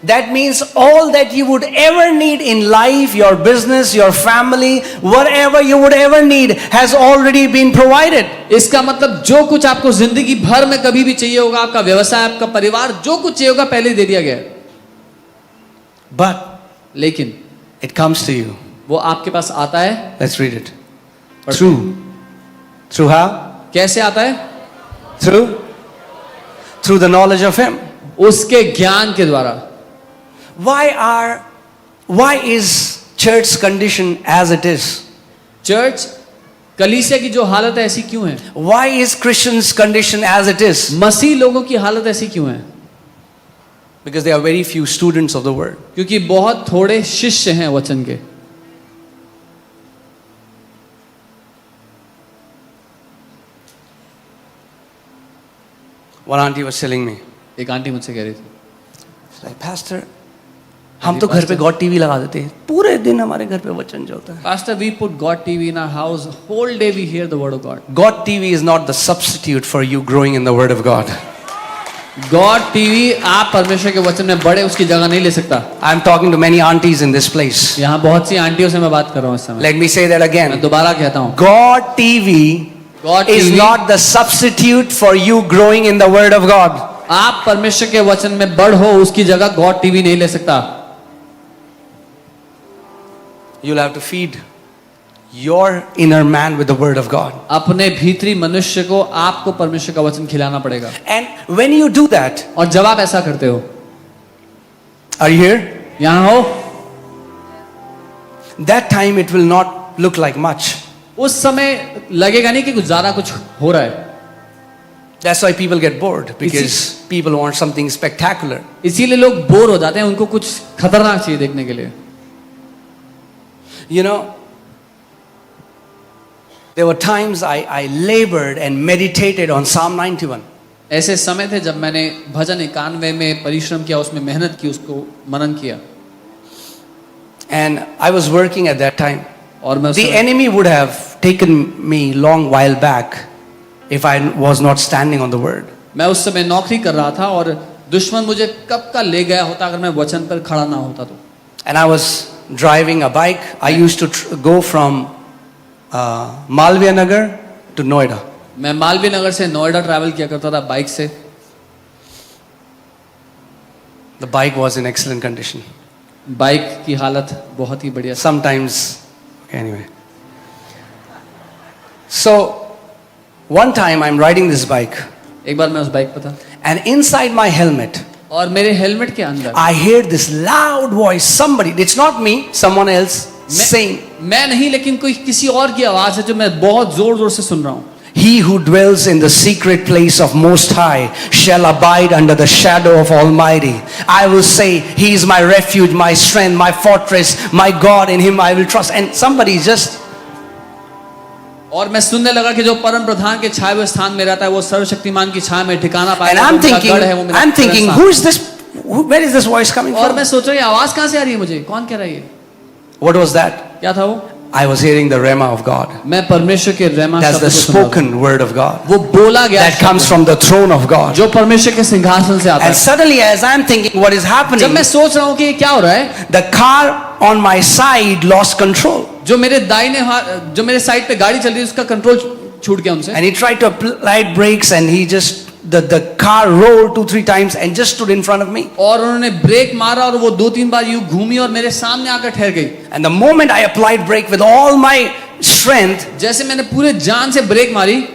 S1: That means all that you would ever need in life, your business, your family, whatever you would ever need has already been provided.
S2: इसका मतलब जो कुछ आपको जिंदगी भर में कभी भी चाहिए होगा, आपका व्यवसाय, आपका परिवार, जो कुछ चाहिए होगा पहले दे दिया गया है।
S1: But
S2: लेकिन
S1: it comes to you.
S2: वो आपके पास आता है।
S1: Let's read it. Through how?
S2: कैसे आता है?
S1: Through the knowledge of Him.
S2: उसके ज्ञान के द्वारा।
S1: Why is church's condition as it is?
S2: Church, कलीसिया की जो हालत है ऐसी क्यों है?
S1: Why is Christians' condition as it is?
S2: मसीह लोगों की हालत ऐसी क्यों है?
S1: Because there are very few students of the word.
S2: क्योंकि बहुत थोड़े शिष्य हैं वचन के।
S1: One auntie was telling me,
S2: एक आंटी मुझसे कह रही थी,
S1: she's like, Pastor, हम तो घर पे गॉड टीवी लगा देते हैं, पूरे दिन हमारे घर पे वचन चलता है.
S2: Pastor, we put God TV in our house. Whole day we hear the word of God.
S1: God TV is not the substitute for you growing in the word of God.
S2: God TV आप परमेश्वर के वचन में बड़े उसकी जगह नहीं ले सकता।
S1: I'm talking to many aunties in this place.
S2: यहाँ बहुत सी आंटियों से मैं बात कर रहा हूँ इस समय।
S1: Let me say that
S2: मैं
S1: again.
S2: दोबारा कहता हूँ,
S1: God TV
S2: God
S1: is
S2: TV
S1: not the substitute for you growing in the word of God.
S2: आप परमेश्वर के वचन में बढ़ो, उसकी जगह God TV नहीं ले सकता।
S1: You'll have to feed your inner man with the word of God.
S2: अपने भीतरी मनुष्य को आपको परमेश्वर का वचन खिलाना पड़ेगा।
S1: And when you do that,
S2: और जब आप ऐसा करते हो,
S1: are you here?
S2: यहाँ हो,
S1: That time it will not look like much.
S2: उस समय लगेगा नहीं कि कुछ ज्यादा कुछ हो रहा है।
S1: That's why people get bored, because people want something spectacular.
S2: इसीलिए लोग बोर हो जाते हैं, उनको कुछ खतरनाक चाहिए देखने के लिए।
S1: You know, there were times I labored and meditated on Psalm 91.
S2: ऐसे समय थे जब मैंने भजन 91 में परिश्रम किया, उसमें मेहनत की, उसको मनन किया।
S1: And I was working at that time.
S2: और मैं
S1: The enemy would have taken me long while back if I was not standing on the word.
S2: मैं उस समय नौकरी कर रहा था और दुश्मन मुझे कब का ले गया होता अगर मैं वचन पर खड़ा ना होता तो।
S1: And I was driving a bike. I used to go from Malviya Nagar to Noida.
S2: मैं मालवीय नगर से नोएडा ट्रैवल किया करता था बाइक से।
S1: The bike was in excellent condition.
S2: Bike की हालत बहुत ही बढ़िया।
S1: Sometimes, anyway. So, one time I'm riding this bike,
S2: एक बार मैं उस बाइक पर था
S1: and inside my helmet,
S2: और मेरे हेलमेट के अंदर
S1: I heard this loud voice. Somebody, it's not me, someone else saying,
S2: मैं नहीं, लेकिन कोई किसी और की आवाज है जो मैं बहुत जोर जोर से सुन रहा हूँ।
S1: He who dwells in the secret place of Most High shall abide under the shadow of Almighty. I will say, He is my refuge, my strength, my fortress, my God, in Him I will trust. And somebody just,
S2: और मैं सुनने लगा कि जो परम प्रधान के छाए हुए स्थान में रहता है वो सर्वशक्तिमान की छाया में ठिकाना
S1: and
S2: पाएगा।
S1: I'm
S2: वो मेरा गढ़ है, वो मेरा
S1: thinking,
S2: रस्सा।
S1: who is this? Where is this voice coming
S2: और
S1: from?
S2: मैं सोच रहा हूँ ये आवाज कहाँ से आ रही है मुझे, कौन कह रहा है ये?
S1: What was that?
S2: क्या था वो?
S1: I was hearing the Rhema of God.
S2: मैं परमेश्वर के रेमा
S1: That's
S2: शब्द
S1: the
S2: को सुन रहा था।
S1: spoken word of God.
S2: वो बोला गया
S1: That comes from the throne of God.
S2: जो परमेश्वर के सिंहासन से आता
S1: And
S2: है।
S1: suddenly, as I'm thinking, what is
S2: जब
S1: happening?
S2: मैं सोच रहा हूँ कि ये क्या हो रहा है,
S1: The car on my side lost control.
S2: जो मेरे दाहिने हाथ, जो मेरे साइड पे गाड़ी चल रही है उसका कंट्रोल छूट गया उनसे।
S1: And he tried to apply brakes, and he just the car rolled 2-3 times and just stood in front of me.
S2: और उन्होंने ब्रेक मारा और वो 2-3 बार यूं घूमी और मेरे सामने आकर ठहर गई।
S1: And the moment I applied brake with all my strength,
S2: जैसे मैंने पूरे जान से ब्रेक मारी,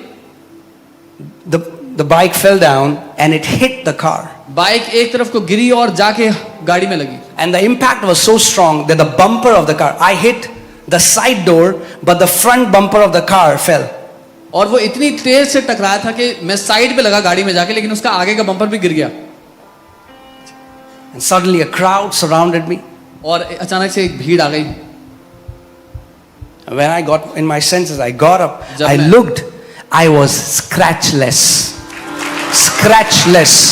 S1: the bike fell down and it hit the car.
S2: Bike एक तरफ को गिरी और जाके गाड़ी में लगी।
S1: And the impact was so strong that the bumper of the car, I hit the side door, but the front bumper of the car fell.
S2: और वो इतनी तेज से टकराया था कि मैं साइड पे लगा गाड़ी में जाके, लेकिन उसका आगे का बम्पर भी गिर गया।
S1: And suddenly a crowd surrounded me.
S2: और अचानक से एक भीड़ आ गई।
S1: When I got in my senses, I got up,
S2: जब
S1: I
S2: मैं-
S1: looked, I was scratchless. Scratchless.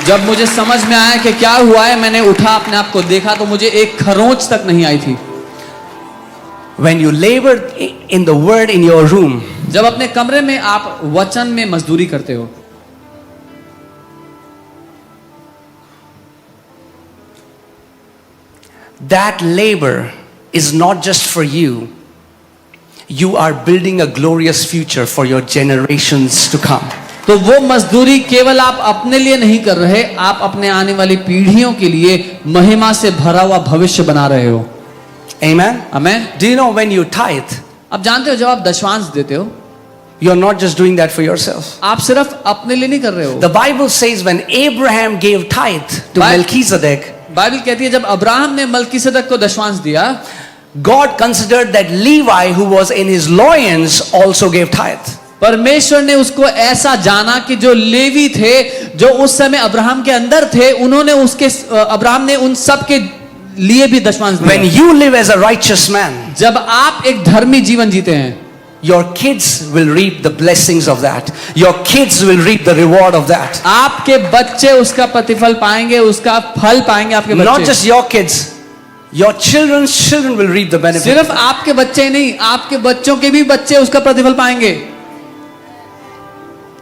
S2: जब मुझे समझ में आया कि क्या हुआ है, मैंने उठा, अपने आप को देखा तो मुझे एक खरोंच तक नहीं आई थी।
S1: When you labored in the word in your room,
S2: जब अपने कमरे में आप वचन में मजदूरी करते हो,
S1: that labor is not just for you. You are building a glorious future for your generations to come.
S2: तो वो मजदूरी केवल आप अपने लिए नहीं कर रहे, आप अपने आने वाली पीढ़ियों के लिए महिमा से भरा हुआ भविष्य बना रहे हो।
S1: Amen?
S2: Amen.
S1: Do you know when you tithe,
S2: आप जानते हो जब आप दशमांश देते हो,
S1: you're not just doing that for yourself.
S2: आप सिर्फ अपने लिए नहीं कर रहे हो।
S1: The Bible says when Abraham gave tithe to
S2: Bi-
S1: Melchizedek,
S2: Bible कहती है जब अब्राहम ने मलकीसेदक को दशमांश दिया,
S1: God considered that Levi, who was in his loins, also gave tithe.
S2: परमेश्वर ने उसको ऐसा जाना कि जो लेवी थे, जो उस समय अब्राहम के अंदर थे, उन्होंने उसके अब्राहम ने उन सब के लिए भी दशमांश
S1: When
S2: दिया।
S1: you live as a righteous man,
S2: जब आप एक धर्मी जीवन जीते हैं,
S1: your kids will reap the blessings of that. Your kids will reap the reward of that.
S2: आपके बच्चे उसका प्रतिफल पाएंगे, उसका फल पाएंगे। आपके
S1: Not
S2: बच्चे,
S1: just your kids, your children's children will reap the benefit.
S2: सिर्फ आपके बच्चे ही नहीं, आपके बच्चों के भी बच्चे उसका प्रतिफल पाएंगे।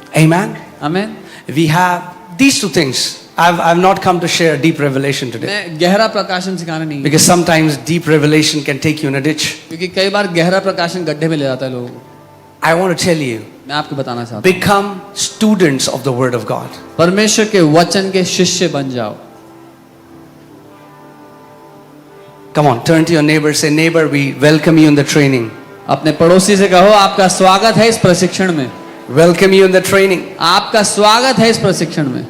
S1: Amen.
S2: Amen.
S1: We have these two things. I've not come to share deep revelation today
S2: मैं गहरा प्रकाशन सिखाने नहीं,
S1: because sometimes deep revelation can take you in a ditch.
S2: क्योंकि कई बार गहरा प्रकाशन गड्ढे में ले जाता है लोगों को।
S1: I want to tell you,
S2: मैं आपको बताना चाहता हूँ,
S1: become students of the Word of God.
S2: परमेश्वर के वचन के शिष्य बन जाओ।
S1: Come on, turn to your neighbor, say, neighbor, we welcome you in the training.
S2: अपने पड़ोसी से कहो, आपका स्वागत है इस प्रशिक्षण में।
S1: Welcome you in the training.
S2: आपका स्वागत है इस प्रशिक्षण में।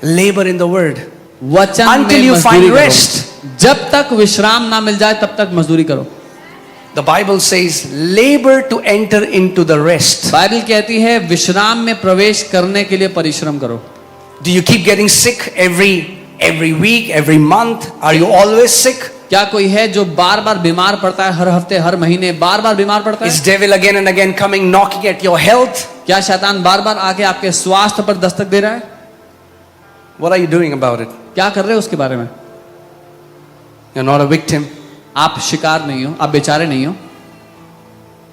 S1: Labor in the Word.
S2: वचन
S1: Until
S2: में
S1: you
S2: मजदूरी
S1: find
S2: करो।
S1: rest.
S2: जब तक विश्राम ना मिल जाए तब तक मजदूरी करो।
S1: The Bible says, labor to enter into the rest.
S2: Bible कहती है विश्राम में प्रवेश करने के लिए परिश्रम करो।
S1: Do you keep getting sick every week, every month? Are you always sick?
S2: क्या कोई है जो बार बार बीमार पड़ता है, हर हफ्ते हर महीने बार बार बीमार पड़ता
S1: Is
S2: है?
S1: devil again and again coming knocking at your health?
S2: क्या शैतान बार बार आके आपके स्वास्थ्य पर दस्तक दे रहा है?
S1: What are you doing about it?
S2: क्या कर रहे हो उसके बारे में?
S1: You're not a victim.
S2: आप शिकार नहीं हो, आप बेचारे नहीं हो।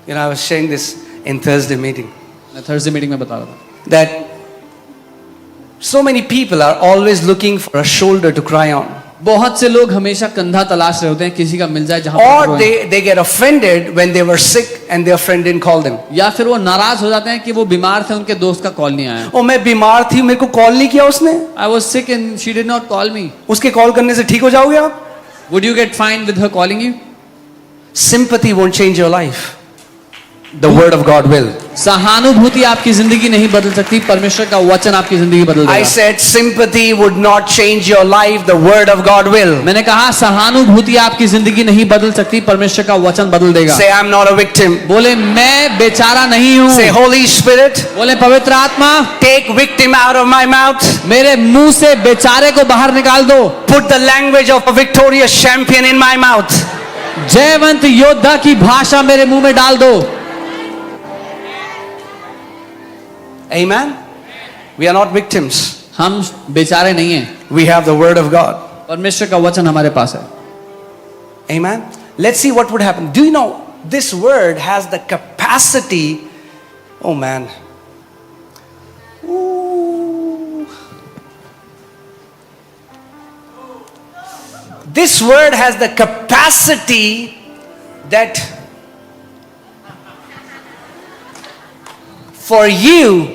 S1: You know, I was sharing this in Thursday meeting
S2: मैं थर्सडे मीटिंग में बता रहा था
S1: that so many people are always looking for a shoulder to cry on.
S2: बहुत से लोग हमेशा कंधा तलाश रहे होते हैं, किसी का मिल जाए जहां पर
S1: Or
S2: रोएं।
S1: they get offended when they were sick and their friend didn't call them.
S2: या फिर वो नाराज हो जाते हैं कि वो बीमार थे, उनके दोस्त का कॉल नहीं आया।
S1: ओ मैं बीमार थी, मेरे को कॉल नहीं किया उसने।
S2: I was sick and she did not call me.
S1: उसके कॉल करने से ठीक हो जाओगे आप?
S2: Would you get fine with her calling you?
S1: Sympathy won't change your life. The word of God will.
S2: सहानुभूति आपकी जिंदगी नहीं बदल सकती, परमेश्वर का वचन आपकी जिंदगी बदल
S1: I
S2: देगा।
S1: said sympathy would not change your life. The word of God will.
S2: मैंने कहा सहानुभूति आपकी जिंदगी नहीं बदल सकती, परमेश्वर का वचन बदल देगा।
S1: Say I'm not a victim.
S2: बोले मैं बेचारा नहीं हूँ।
S1: Say Holy Spirit,
S2: बोले पवित्र आत्मा
S1: take victim out of my mouth.
S2: मेरे मुंह से बेचारे को बाहर निकाल दो।
S1: Put the language of a victorious champion in my mouth.
S2: जयवंत योद्धा की भाषा मेरे मुंह में डाल दो।
S1: Amen. We are not victims.
S2: हम बेचारे नहीं हैं,
S1: We have the word of God.
S2: परमेश्वर का वचन हमारे पास है।
S1: Amen. Let's see what would happen. Do you know this word has the capacity? Oh man. Ooh. This word has the capacity that for you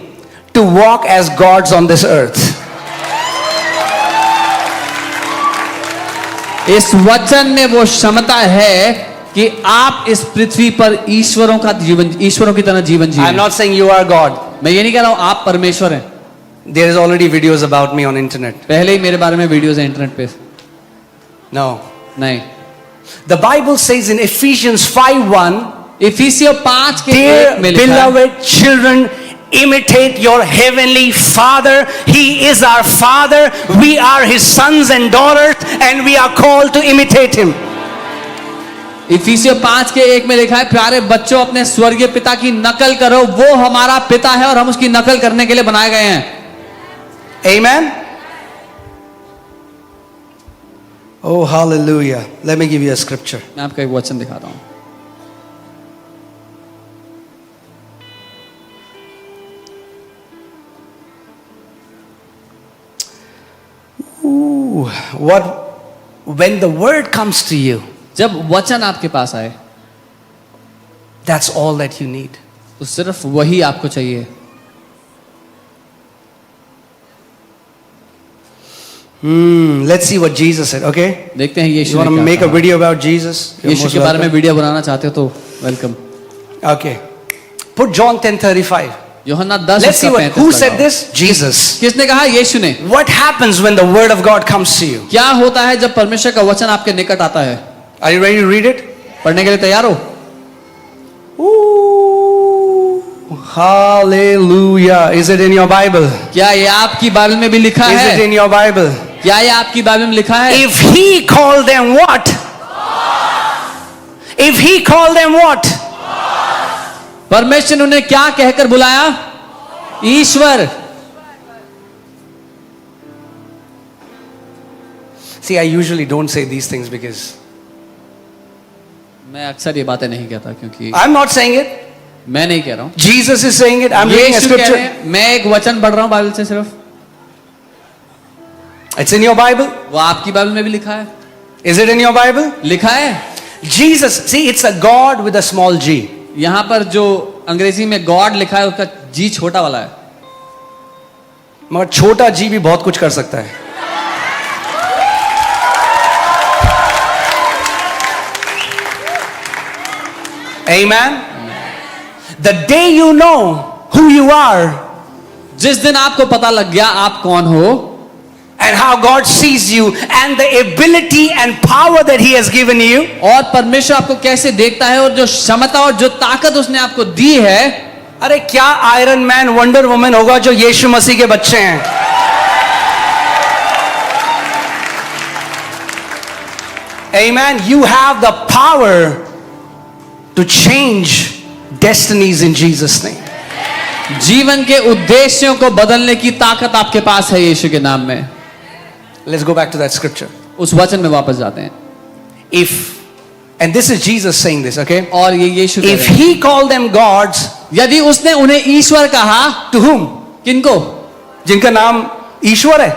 S1: to walk as gods on this earth.
S2: इस वचन में वो क्षमता है कि आप इस पृथ्वी पर ईश्वरों की तरह जीवन
S1: I'm
S2: जिए।
S1: not saying you are God.
S2: मैं ये नहीं कह रहा हूं आप परमेश्वर हैं।
S1: There is already videos about me on internet.
S2: पहले ही मेरे बारे में वीडियोस हैं इंटरनेट पे।
S1: No.
S2: नहीं।
S1: The Bible says in Ephesians 5:1,
S2: इफिसियों 5 के
S1: dear
S2: 1 में लिखा है,
S1: beloved children, imitate your heavenly Father. He is our Father. We are His sons and daughters, and we are called to imitate Him.
S2: इफिसियों 5 के 1 में लिखा है, प्यारे बच्चों अपने स्वर्गीय पिता की नकल करो, वो हमारा पिता है और हम उसकी नकल करने के लिए बनाए गए हैं।
S1: Amen. Oh, hallelujah. Let me give you a scripture.
S2: मैं आपको एक वचन दिखाता हूं।
S1: Ooh, when the word comes to you,
S2: जब वचन आपके पास आए
S1: that's all that you need.
S2: तो सिर्फ वही आपको चाहिए।
S1: Let's see what Jesus said, okay?
S2: देखते हैं
S1: You
S2: यीशु
S1: want to
S2: ने
S1: make
S2: क्या
S1: a
S2: कहा।
S1: video about Jesus? You're
S2: Yeshu
S1: most
S2: के बारे में
S1: welcome.
S2: वीडियो बनाना चाहते हो तो वेलकम।
S1: Okay. Put John 10:35.
S2: यूहन्ना 10
S1: Let's see
S2: उसका
S1: what,
S2: 35
S1: who said
S2: लगाओ।
S1: this? Jesus.
S2: किसने कहा? यीशु ने।
S1: What happens when the word of God comes to you?
S2: क्या होता है जब परमेश्वर का वचन आपके निकट आता है?
S1: Are you ready to read it?
S2: पढ़ने के लिए तैयार हो?
S1: Ooh, hallelujah. Is it in your Bible?
S2: क्या ये आपकी बाइबल में भी लिखा
S1: Is it
S2: है?
S1: in your Bible?
S2: क्या ये आपकी बाइबल में लिखा है?
S1: If he called them what? If he called them what?
S2: परमेश्वर ने उन्हें क्या कहकर बुलाया? ईश्वर।
S1: See, I usually don't say these things because
S2: मैं अक्सर ये बातें नहीं कहता क्योंकि
S1: I'm not saying it.
S2: मैं नहीं कह रहा हूं।
S1: Jesus is saying it. I'm reading a
S2: यीशु कह रहे
S1: scripture.
S2: हैं, मैं एक वचन पढ़ रहा हूं बाइबल से सिर्फ।
S1: It's in your Bible.
S2: वो आपकी बाइबल में भी लिखा है।
S1: Is it in your Bible?
S2: लिखा है।
S1: Jesus, see, it's a God with a small g.
S2: यहां पर जो अंग्रेजी में गॉड लिखा है उसका जी छोटा वाला है।
S1: मगर छोटा जी भी बहुत कुछ कर सकता है। Amen. The day you know who you are
S2: जिस दिन आपको पता लग गया आप कौन हो
S1: and how God sees you and the ability and power that He has given you,
S2: और परमेश्वर आपको कैसे देखता है और जो क्षमता और जो ताकत उसने आपको दी है,
S1: अरे क्या आयरन मैन वंडर वुमन होगा जो यीशु मसीह के बच्चे हैं। Amen. You have the power to change destinies in Jesus' name.
S2: जीवन के उद्देश्यों को बदलने की ताकत आपके पास है यीशु के नाम में।
S1: Let's go back to that scripture.
S2: उस वचन में वापस जाते हैं।
S1: If, and this is Jesus saying this, okay?
S2: और ये यीशु कह
S1: If
S2: रहे हैं,
S1: He called them gods,
S2: यदि उसने उन्हें ईश्वर कहा,
S1: to whom?
S2: किनको?
S1: जिनका नाम ईश्वर है।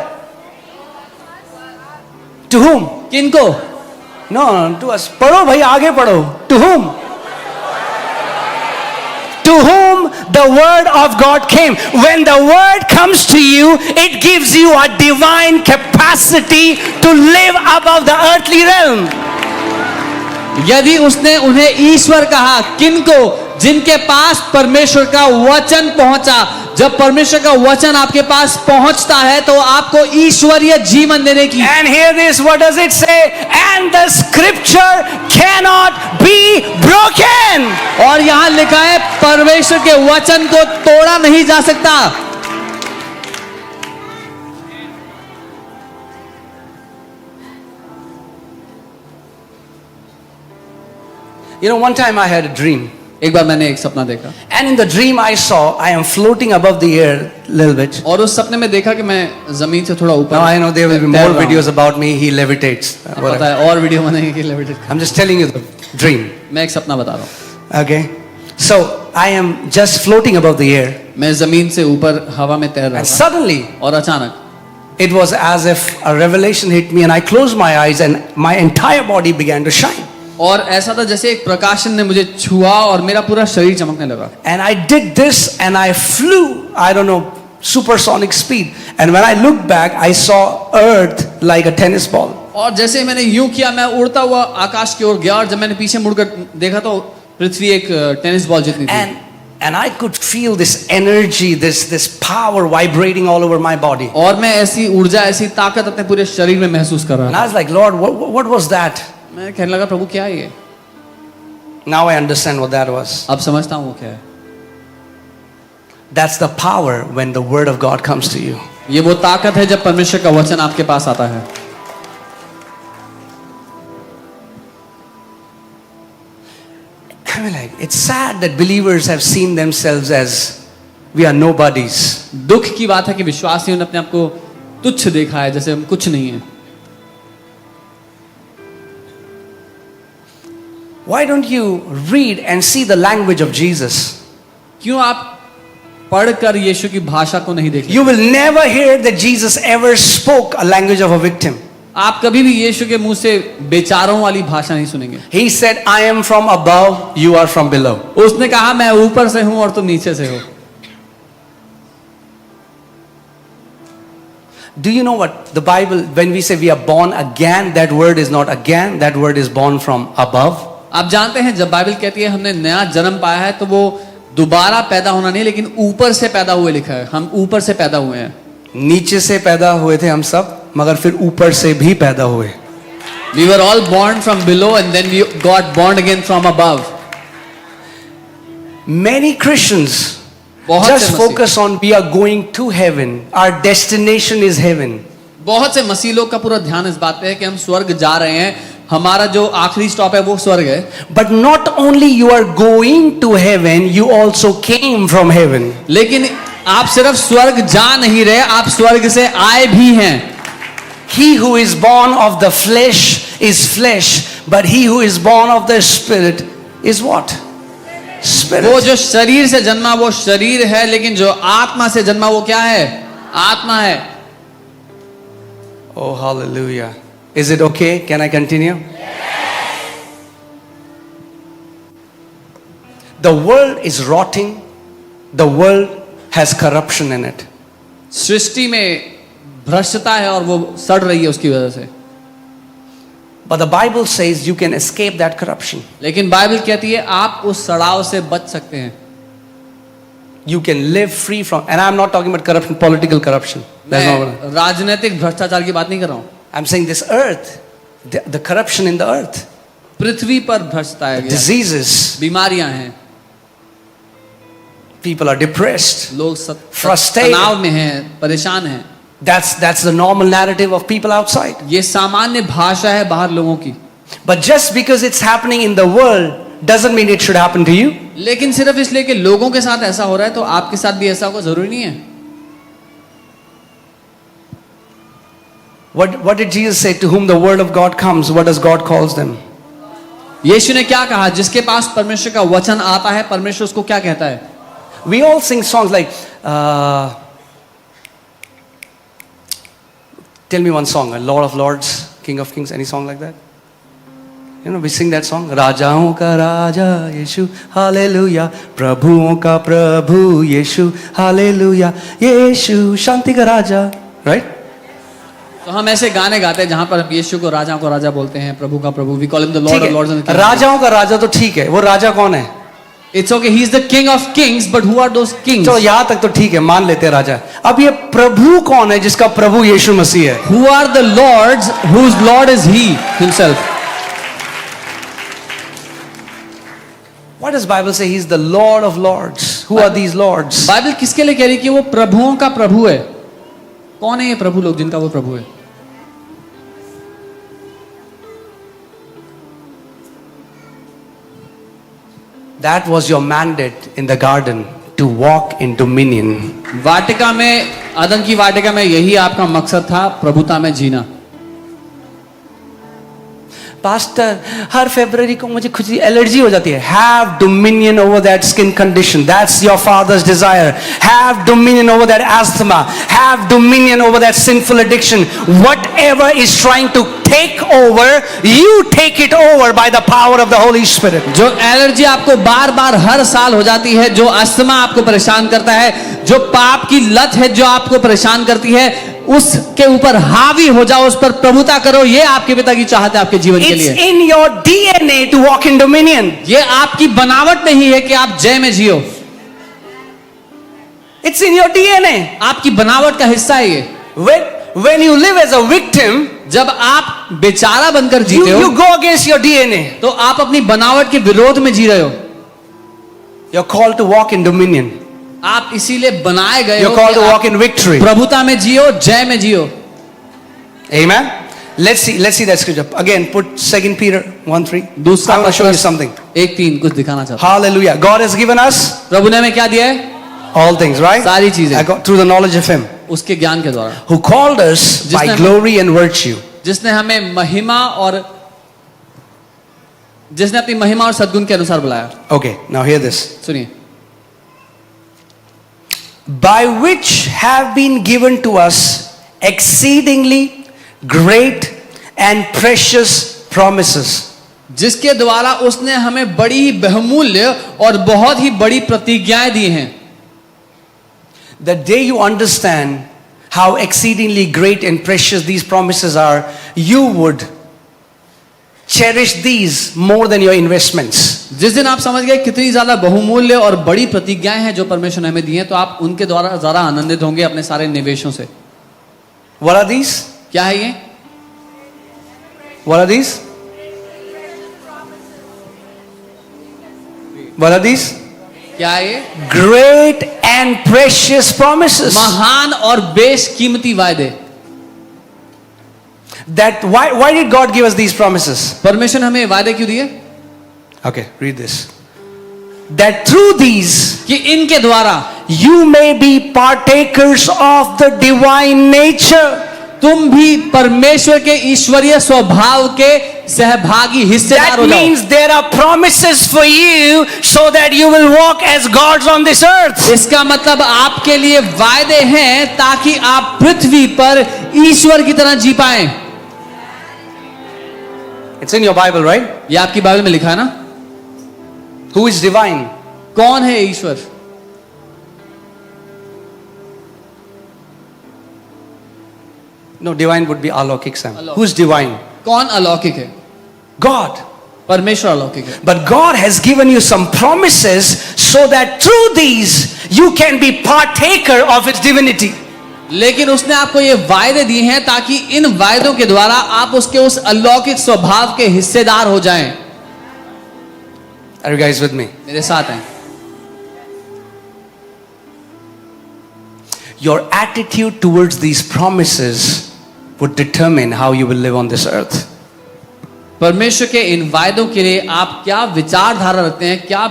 S1: To whom?
S2: किनको?
S1: No, to us. पढ़ो भाई, आगे पढ़ो. To whom? To whom the word of God came. When the word comes to you, it gives you a divine capacity to live above the earthly realm.
S2: यदि उसने उन्हें ईश्वर कहा, किनको? जिनके पास परमेश्वर का वचन पहुंचा। जब परमेश्वर का वचन आपके पास पहुंचता है तो आपको ईश्वरीय जीवन देने की।
S1: And hear this, what does it say? And the scripture cannot be broken.
S2: और यहां लिखा है परमेश्वर के वचन को तोड़ा नहीं जा सकता।
S1: You know, one time I had a dream.
S2: एक बार मैंने एक सपना देखा
S1: And in the dream I saw, I am floating above the air a little bit.
S2: और उस सपने में देखा कि मैं जमीन से थोड़ा ऊपर
S1: Now I know there will be
S2: तैर
S1: more
S2: रहा हूं।
S1: videos about me, he levitates.
S2: पता है और वीडियो बनेंगे कि levitate.
S1: I'm just telling you the dream.
S2: मैं एक सपना बता रहा हूँ।
S1: Okay? So I am just floating above the air.
S2: मैं जमीन से ऊपर हवा में तैर रहा
S1: And
S2: था
S1: suddenly
S2: और अचानक
S1: it was as if a revelation hit me and I closed my eyes and my entire body began to shine.
S2: और ऐसा था जैसे एक प्रकाशन ने मुझे छुआ और मेरा पूरा शरीर चमकने लगा।
S1: And I did this and I flew, I don't know, supersonic speed. And when I looked back, I saw earth like a tennis ball.
S2: और जैसे मैंने यूं किया, मैं उड़ता हुआ आकाश की ओर गया, और जब मैंने पीछे मुड़कर देखा तो पृथ्वी एक टेनिस बॉल जितनी थी।
S1: And I could feel this energy, this power vibrating all over my body.
S2: और मैं ऐसी ऊर्जा, ऐसी ताकत अपने पूरे शरीर में महसूस कर रहा
S1: And
S2: था।
S1: I was like, Lord, what was that?
S2: मैं कहने लगा, प्रभु क्या है ये?
S1: Now I understand what that was.
S2: अब समझता हूँ वो क्या है।
S1: That's the power when the word of God comes to you.
S2: ये वो ताकत है जब परमेश्वर का वचन आपके पास आता है।
S1: I mean, like, it's sad that believers have seen themselves as we are nobodies.
S2: दुख की बात है कि विश्वासियों ने अपने आप को तुच्छ देखा है, जैसे हम कुछ नहीं है।
S1: Why don't you read and see the language of Jesus?
S2: क्यों आप पढ़कर यीशु की भाषा को नहीं देखते?
S1: You will never hear that Jesus ever spoke a language of a victim.
S2: आप कभी भी यीशु के मुंह से बेचारों वाली भाषा नहीं सुनेंगे।
S1: He said, I am from above, you are from below.
S2: उसने कहा, मैं ऊपर से हूं और तुम नीचे से हो।
S1: Do you know what the Bible, when we say we are born again, that word is not again, that word is born from above.
S2: आप जानते हैं, जब बाइबल कहती है हमने नया जन्म पाया है, तो वो दोबारा पैदा होना नहीं, लेकिन ऊपर से पैदा हुए लिखा है। हम ऊपर से पैदा हुए हैं।
S1: नीचे से पैदा हुए थे हम सब, मगर फिर ऊपर से भी पैदा हुए।
S2: We were all born from below and then we got born again from above.
S1: Many Christians
S2: बहुत
S1: just
S2: से मसीह,
S1: focus on we are going to heaven, our destination is heaven.
S2: बहुत से मसीह लोग का पूरा ध्यान इस बात पे है कि हम स्वर्ग जा रहे हैं, हमारा जो आखिरी स्टॉप है वो स्वर्ग है।
S1: But not only you are going to heaven, you also came from heaven.
S2: लेकिन आप सिर्फ स्वर्ग जा नहीं रहे, आप स्वर्ग से आए भी हैं।
S1: He who is born of the flesh is flesh, but he who is born of the spirit is what? Spirit.
S2: वो जो शरीर से जन्मा वो शरीर है, लेकिन जो आत्मा से जन्मा वो क्या है? आत्मा है।
S1: Oh, hallelujah. Is it okay? Can I continue? The world is rotting. The world has corruption in it.
S2: सृष्टि में भ्रष्टता है और वो सड़ रही है उसकी वजह से।
S1: But the Bible says you can escape that corruption.
S2: लेकिन बाइबल कहती है आप उस सड़ाव से बच सकते हैं।
S1: You can live free from, and I'm not talking about corruption, political corruption. That's not what
S2: मैं राजनीतिक भ्रष्टाचार की बात नहीं कर रहा हूँ।
S1: I'm saying this earth, the corruption in the earth,
S2: पृथ्वी पर भ्रष्टता है,
S1: diseases,
S2: बीमारियां हैं,
S1: people are depressed,
S2: लोग
S1: Frustrated.
S2: तनाव में हैं, परेशान हैं।
S1: that's the normal narrative of people outside.
S2: ये सामान्य भाषा है बाहर लोगों की।
S1: But just because it's happening in the world doesn't mean it should happen to you.
S2: लेकिन सिर्फ इसलिए कि लोगों के साथ ऐसा हो रहा है तो आपके साथ भी ऐसा होगा जरूरी नहीं है।
S1: What did Jesus say? To whom the word of God comes, what does God calls them?
S2: यीशु ने क्या कहा? जिसके पास परमेश्वर का वचन आता है, परमेश्वर उसको क्या कहता है?
S1: We all sing songs like, tell me one song, Lord of Lords, King of Kings, any song like that? You know, we sing that song. राजाओं का राजा यीशु, हालेलुया, प्रभुओं का प्रभु यीशु, हालेलुया, यीशु शांति का राजा, right?
S2: तो हम ऐसे गाने गाते हैं जहां पर हम यीशु को राजा बोलते हैं, प्रभु का प्रभु। We call him the Lord of Lords and the King of Kings.
S1: राजाओं का राजा तो ठीक है, वो राजा कौन है?
S2: It's okay, he is the King of Kings, but who are those kings?
S1: तो यहाँ तक तो ठीक है, मान लेते हैं राजा। अब ये प्रभु कौन है जिसका प्रभु यीशु मसीह है?
S2: Who are the lords whose Lord is he himself?
S1: What does Bible say? He is the Lord of Lords. Who are these lords?
S2: Bible किसके लिए कह रही है कि वो प्रभुओं का प्रभु है? कौन है ये प्रभु लोग जिनका वो प्रभु है?
S1: That was your mandate in the garden, to walk in dominion.
S2: वाटिका में, अदन की वाटिका में यही आपका मकसद था, प्रभुता में जीना।
S1: पास्टर, हर फरवरी को मुझे खुजली एलर्जी हो जाती है। Have dominion over that skin condition. That's your father's desire. Have dominion over that asthma. Have dominion over that sinful addiction. Whatever is trying to take over, you take it over by the power of the Holy Spirit.
S2: जो allergy आपको बार बार हर साल हो जाती है, जो asthma आपको परेशान करता है, जो पाप की लत है जो आपको परेशान करती है, उसके ऊपर हावी हो जाओ, उस पर प्रभुता करो। ये आपके पिता की चाहत है आपके जीवन के
S1: It's
S2: लिए।
S1: in your DNA to walk in dominion.
S2: ये आपकी बनावट में ही है कि आप जय में जियो।
S1: It's in your DNA.
S2: आपकी बनावट का हिस्सा है ये।
S1: When you live as a victim,
S2: जब आप बेचारा बनकर जीते
S1: you
S2: हो
S1: go against your DNA.
S2: तो आप अपनी बनावट के विरोध में जी रहे हो।
S1: You're called to walk in dominion.
S2: आप इसीलिए बनाए गए हो
S1: You're called
S2: कि
S1: to
S2: आप
S1: walk in victory.
S2: प्रभुता में जियो, जय में जियो।
S1: Amen. Let's see that scripture. Again, put 2 Peter 1:3.
S2: दूसरा
S1: I want to show you
S2: पत्रस
S1: something.
S2: 1:3 कुछ दिखाना चाहता
S1: Hallelujah. God has given us
S2: प्रभु ने हमें क्या दिया है?
S1: all things, right?
S2: सारी चीजें।
S1: I got through the knowledge of Him
S2: उसके ज्ञान के द्वारा,
S1: who called us by
S2: जिसने-
S1: glory and virtue.
S2: जिसने हमें महिमा और जिसने अपनी महिमा और सद्गुण के अनुसार बुलाया।
S1: Okay, now hear this.
S2: सुनिए,
S1: By which have been given to us exceedingly great and precious promises.
S2: जिसके द्वारा उसने हमें बड़ी ही बहुमूल्य और बहुत ही बड़ी प्रतिज्ञाएं दी हैं।
S1: The day you understand how exceedingly great and precious these promises are, you would cherish these more than your investments.
S2: जिस दिन आप समझ गए कितनी ज्यादा बहुमूल्य और बड़ी प्रतिज्ञाएं हैं जो परमेश्वर ने हमें दी हैं, तो आप उनके द्वारा ज्यादा आनंदित होंगे अपने सारे निवेशों से।
S1: What are these?
S2: क्या है ये?
S1: What are these? What are these?
S2: क्या है ये?
S1: Great and precious promises.
S2: महान और बेशकीमती वायदे।
S1: That why did God give us these promises?
S2: परमेश्वर ने हमें वायदे क्यों दिए?
S1: Okay, read this. That through these
S2: कि इनके द्वारा
S1: you may be partakers of the divine nature.
S2: तुम भी परमेश्वर के ईश्वरीय स्वभाव के सहभागी हिस्सेदार
S1: That
S2: हो जाओ।
S1: means there are promises for you so that you will walk as gods on this earth.
S2: इसका मतलब आपके लिए वायदे हैं ताकि आप पृथ्वी पर ईश्वर की तरह जी पाएं।
S1: It's in your Bible, right?
S2: ये आपकी बाइबल में लिखा है ना?
S1: Who is divine?
S2: कौन है ईश्वर?
S1: No, divine would be alokik, Sam. Who's divine?
S2: कौन अलौकिक है?
S1: God.
S2: परमेश्वर अलौकिक है।
S1: But God has given you some promises so that through these you can be partaker of His divinity.
S2: लेकिन उसने आपको ये वायदे दिए हैं ताकि इन वायदों के द्वारा आप उसके उस अलौकिक स्वभाव के हिस्सेदार हो जाएं।
S1: Are you guys with me?
S2: मेरे साथ हैं।
S1: Your attitude towards these promises would determine how you will live on this earth.
S2: परमेश्वर के इन वायदों के लिए आप क्या विचारधारा रखते हैं, क्या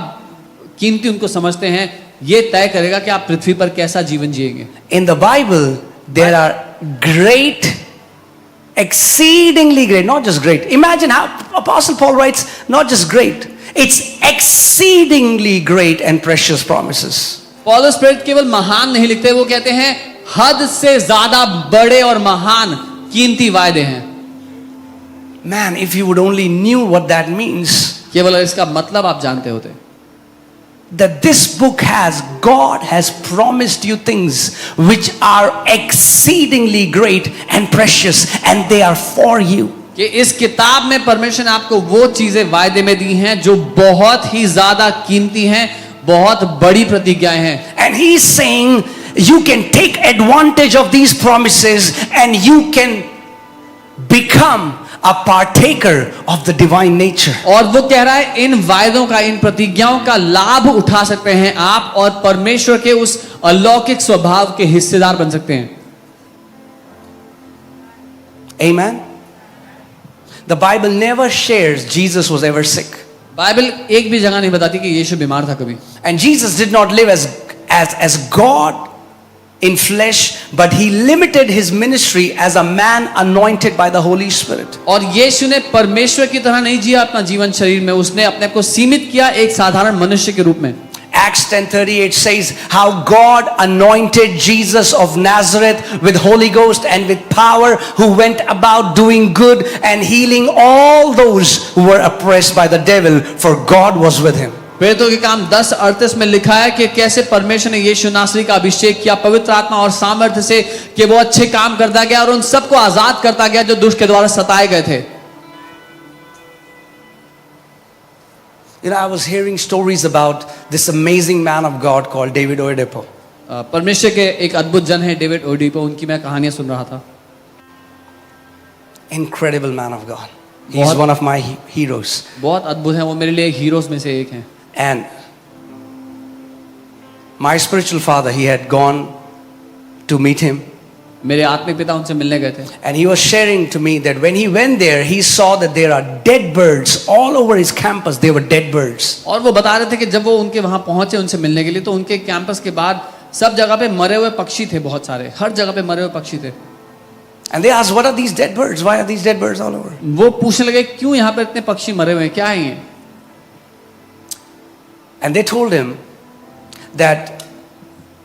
S2: कीमती उनको समझते हैं, ये तय करेगा कि आप पृथ्वी पर कैसा जीवन जिएंगे।
S1: In the Bible, there are great, exceedingly great, not just great. Imagine how Apostle Paul writes, not just great, it's exceedingly great and precious promises.
S2: पौलुस प्रेरित केवल महान नहीं लिखते, वो कहते हैं हद से ज्यादा बड़े और महान कीमती वायदे हैं।
S1: Man, if you would only knew what that means,
S2: केवल इसका मतलब आप जानते होते
S1: that this book has, God has promised you things which are exceedingly great and precious, and they are for you.
S2: कि इस किताब में परमेश्वर ने आपको वो चीजें वायदे में दी हैं जो बहुत ही ज्यादा कीमती हैं, बहुत बड़ी प्रतिज्ञाएं हैं।
S1: And He is saying you can take advantage of these promises and you can become a partaker of the divine nature.
S2: और वो कह रहा है इन वायदों का, इन प्रतिज्ञाओं का लाभ उठा सकते हैं आप और परमेश्वर के उस अलौकिक स्वभाव के हिस्सेदार बन सकते हैं।
S1: Amen. The Bible never shares Jesus was ever sick.
S2: Bible एक भी जगह नहीं बताती कि यीशु बीमार था कभी।
S1: And Jesus did not live as God in flesh, but He limited His ministry as a man anointed by the Holy Spirit.
S2: और यीशु ने परमेश्वर की तरह नहीं जिया अपना जीवन शरीर में, उसने अपने को सीमित किया एक साधारण मनुष्य के रूप में।
S1: Acts 10:38 says how God anointed Jesus of Nazareth with Holy Ghost and with power, who went about doing good and healing all those who were oppressed by the devil, for God was with him.
S2: प्रेरितों के काम 10:38 में लिखा है कि कैसे परमेश्वर ने यीशु नासरी का अभिषेक किया पवित्र आत्मा और सामर्थ्य से कि वो अच्छे काम करता गया और उन सबको आजाद करता गया जो दुष्ट के द्वारा सताए गए थे।
S1: You know, I was hearing stories about this amazing man of God called David Oyedepo.
S2: परमेश्वर के एक अद्भुत जन है डेविड ओडिपो, उनकी मैं कहानियां सुन रहा था।
S1: Incredible man of God. He's
S2: बहुत-
S1: one of my heroes.
S2: बहुत अद्भुत है, वो मेरे लिए हीरोज में से एक हैं।
S1: And my spiritual father, he had gone to meet him.
S2: मेरे आत्मिक पिता उनसे मिलने गए थे
S1: And he was sharing to me that when he went there, he saw that there are dead birds all over his campus. They were dead birds.
S2: और वो बता रहे थे कि जब वो उनके वहां पहुंचे उनसे मिलने के लिए, तो उनके कैंपस के बाद सब जगह पे मरे हुए पक्षी थे, बहुत सारे, हर जगह पे मरे हुए पक्षी थे।
S1: And they asked, what are these dead birds? Why are these dead birds all over?
S2: वो पूछने लगे क्यों यहाँ पे इतने पक्षी मरे हुए हैं, क्या है ये?
S1: And they told him that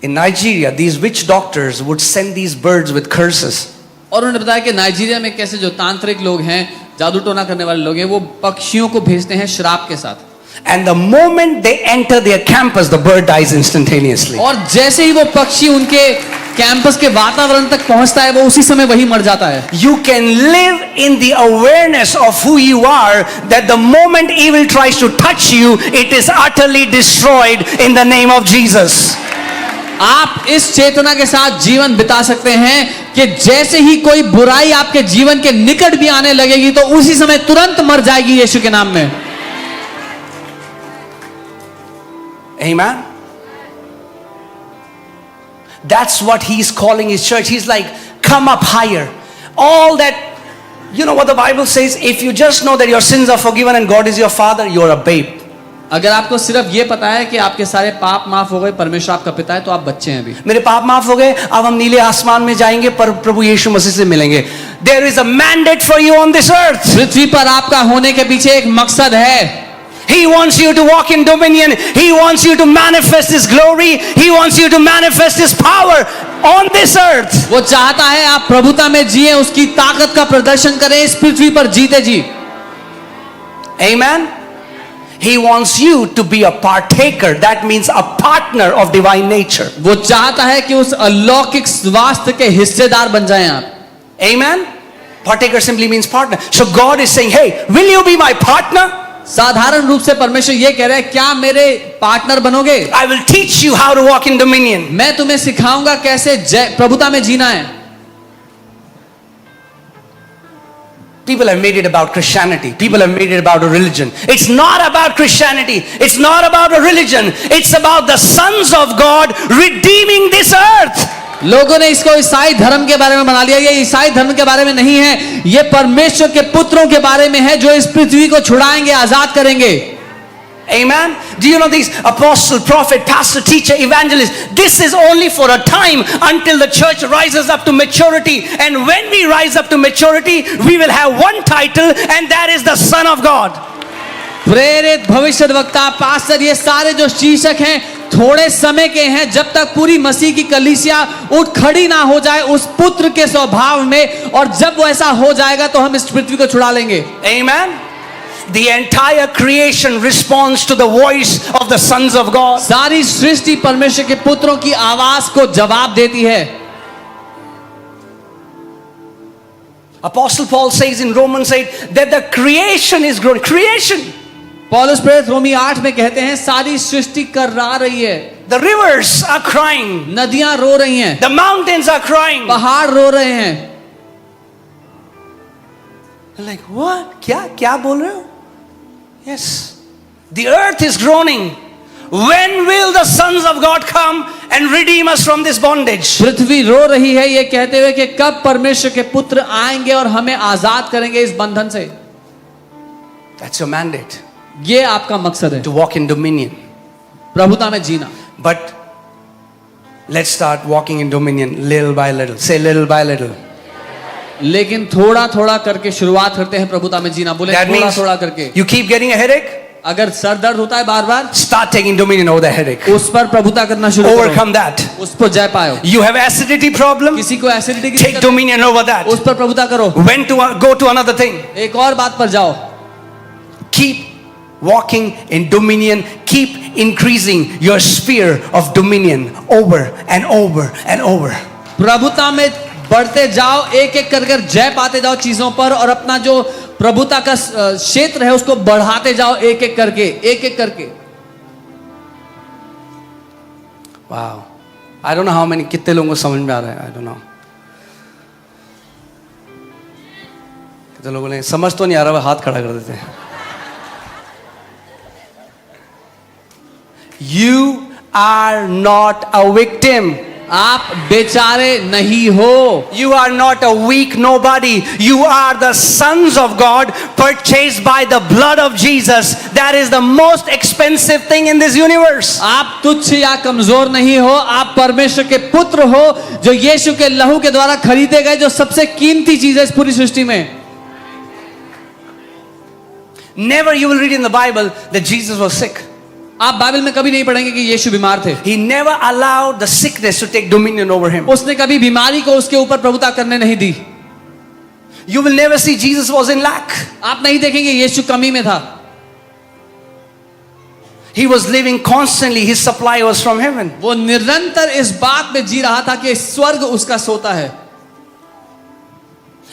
S1: in Nigeria, these witch doctors would send these birds with curses.
S2: और उन्होंने बताया कि नाइजीरिया में कैसे जो तांत्रिक लोग हैं, जादू टोना करने वाले लोग हैं, वो पक्षियों को भेजते हैं श्राप के साथ।
S1: And the moment they enter their campus, the bird dies instantaneously.
S2: और जैसे ही वो पक्षी उनके कैंपस के वातावरण तक पहुंचता है, वो उसी समय वही मर जाता है।
S1: You can live in the awareness of who you are, that the moment evil tries to touch you, it is utterly destroyed in the name of Jesus.
S2: आप इस चेतना के साथ जीवन बिता सकते हैं कि जैसे ही कोई बुराई आपके जीवन के निकट भी आने लगेगी, तो उसी समय तुरंत मर जाएगी यीशु के नाम में।
S1: Amen. That's what he's calling his church. He's like, come up higher. All that, you know what the Bible says, if you just know that your sins are forgiven and God is your father, you're a babe.
S2: अगर आपको सिर्फ ये पता है कि आपके सारे पाप माफ हो गए, परमेश्वर आपका पिता है, तो आप बच्चे हैं अभी।
S1: मेरे पाप माफ हो गए, अब हम नीले आसमान में जाएंगे, पर प्रभु यीशु मसीह से मिलेंगे। There is a mandate for you on this earth.
S2: पृथ्वी पर आपका होने के पीछे एक मकसद है।
S1: He wants you to walk in dominion. He wants you to manifest His glory. He wants you to manifest His power on this earth.
S2: वो चाहता है आप प्रभुता में जिए, उसकी ताकत का प्रदर्शन करें, इस पृथ्वी पर जीते जी।
S1: Amen. He wants you to be a partaker. That means a partner of divine nature.
S2: वो चाहता है कि उस अलौकिक स्वास्थ्य के हिस्सेदार बन जाएं आप।
S1: Amen. Partaker simply means partner. So God is saying, hey, will you be my partner?
S2: साधारण रूप से परमेश्वर ये कह रहा है, क्या मेरे पार्टनर बनोगे?
S1: I will teach you how to walk in dominion.
S2: मैं तुम्हें सिखाऊंगा कैसे प्रभुता में जीना है।
S1: People have made it about Christianity. People have made it about a religion. It's not about Christianity. It's not about a religion. It's about the sons of God redeeming this earth.
S2: लोगों ने इसको ईसाई धर्म के बारे में बना लिया। ये ईसाई धर्म के बारे में नहीं है, ये परमेश्वर के पुत्रों के बारे में है जो इस पृथ्वी को छुड़ाएंगे, आजाद करेंगे।
S1: Amen. Do you know these apostle, prophet, pastor, teacher, evangelist? This is only for a time until the church rises up to maturity. And when we rise up to maturity, we will have one title, and that is the Son of God.
S2: प्रेरित, भविष्यद्वक्ता, pastor, ये सारे जो शीर्षक हैं थोड़े समय के हैं, जब तक पूरी मसीह की कलीसिया उठ खड़ी ना हो जाए उस पुत्र के स्वभाव में, और जब वो ऐसा हो जाएगा तो हम इस पृथ्वी को छुड़ा लेंगे।
S1: Amen. The entire creation responds to the voice of the sons of God.
S2: सारी सृष्टि परमेश्वर के पुत्रों की आवाज को जवाब देती है।
S1: Apostle Paul says in Romans 8 that the creation is growing. Creation.
S2: पौलुस प्रेरित रोमी 8 में कहते हैं सारी सृष्टि कर्रा रही है।
S1: The rivers are crying.
S2: नदियां रो रही हैं,
S1: The mountains are crying.
S2: पहाड़ रो रहे हैं।
S1: Like what? क्या बोल रहे हो? Yes. The earth is groaning. When will the sons of God come and redeem us from this bondage?
S2: पृथ्वी रो रही है ये कहते हुए कि कब परमेश्वर के पुत्र आएंगे और हमें आजाद करेंगे इस बंधन से।
S1: That's your mandate.
S2: ये आपका मकसद है,
S1: To walk in dominion.
S2: प्रभुता में जीना।
S1: But let's start walking in dominion little by little. Say little by little.
S2: लेकिन थोड़ा थोड़ा करके शुरुआत करते हैं प्रभुता में जीना। बोले
S1: That
S2: थोड़ा
S1: means
S2: थोड़ा करके।
S1: you keep getting a headache.
S2: अगर सर दर्द होता है बार बार,
S1: Start taking dominion over the headache.
S2: उस पर प्रभुता करना शुरू करो,
S1: Overcome that.
S2: उस पर जय पाओ।
S1: You have acidity problem.
S2: किसी को एसिडिटी की
S1: Take
S2: दिक्कत है,
S1: dominion over that.
S2: उस पर प्रभुता करो।
S1: When to go to another thing.
S2: एक और बात पर जाओ।
S1: Keep walking in dominion, keep increasing your sphere of dominion over and over and over.
S2: प्रभुता में बढ़ते जाओ, एक एक कर जय पाते जाओ चीजों पर, और अपना जो प्रभुता का क्षेत्र है उसको बढ़ाते जाओ एक एक करके.
S1: Wow. I don't know how many, कितने लोगों को समझ में आ रहा है, I don't know. कितने लोगों ने समझ तो नहीं आ रहा, हाथ खड़ा कर देते हैं. You are not a victim.
S2: आप बेचारे नहीं हो.
S1: You are not a weak nobody. You are the sons of God, purchased by the blood of Jesus. That is the most expensive thing in this universe.
S2: आप तुच्छ या कमजोर नहीं हो, आप परमेश्वर के पुत्र हो जो यीशु के लहू के द्वारा खरीदे गए, जो सबसे कीमती चीज है इस पूरी सृष्टि में.
S1: Never you will read in the Bible that Jesus was sick.
S2: आप बाइबल में कभी नहीं पढ़ेंगे कि यीशु बीमार थे.
S1: He never allowed the sickness to take dominion over him.
S2: उसने कभी बीमारी को उसके ऊपर प्रभुता करने नहीं दी.
S1: You will never see Jesus was in lack.
S2: आप नहीं देखेंगे यीशु कमी में था.
S1: He was living constantly. His supply was from heaven.
S2: वो निरंतर इस बात में जी रहा था कि स्वर्ग उसका सोता है.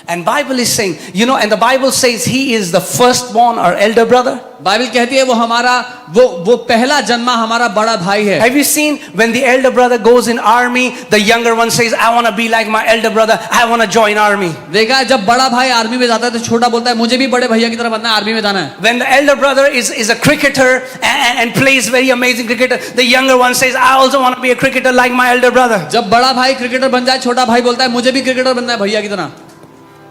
S1: And Bible is saying, you know, and the Bible says he is the firstborn or elder brother.
S2: Bible कहती है वो हमारा वो पहला जन्मा हमारा बड़ा भाई है.
S1: Have you seen when the elder brother goes in army, the younger one says, I want to be like my elder brother, I want to join army.
S2: देखा है जब बड़ा भाई आर्मी में जाता है तो छोटा बोलता है मुझे भी बड़े भैया की तरह बनना है, आर्मी में जाना है.
S1: When the elder brother is a cricketer and plays very amazing cricket, the younger one says, I also want to be a cricketer like my elder brother.
S2: जब बड़ा भाई क्रिकेटर बन जाए, छोटा भाई बोलता है मुझे भी क्रिकेटर बनना है भैया की तरह.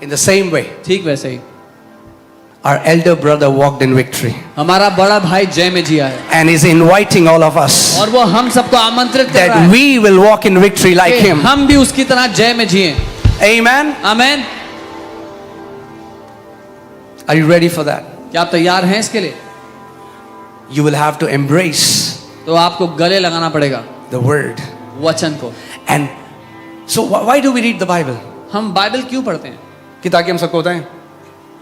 S1: In the same way,
S2: ठीक वैसे ही
S1: our elder brother walked in victory
S2: हमारा बड़ा भाई जय में जिया है,
S1: and is inviting all of us
S2: और वो हम सबको आमंत्रित कर रहा
S1: that
S2: है
S1: we will walk in victory like
S2: कि
S1: him.
S2: हम भी उसकी तरह जय में जिए.
S1: Amen.
S2: Amen.
S1: Are you ready for that?
S2: क्या आप तैयार हैं इसके लिए?
S1: You will have to embrace
S2: तो आपको गले लगाना पड़ेगा
S1: the word.
S2: वचन को.
S1: And so why do we read the Bible?
S2: हम बाइबल क्यों पढ़ते हैं?
S1: कि ताकि हम सबको बताएं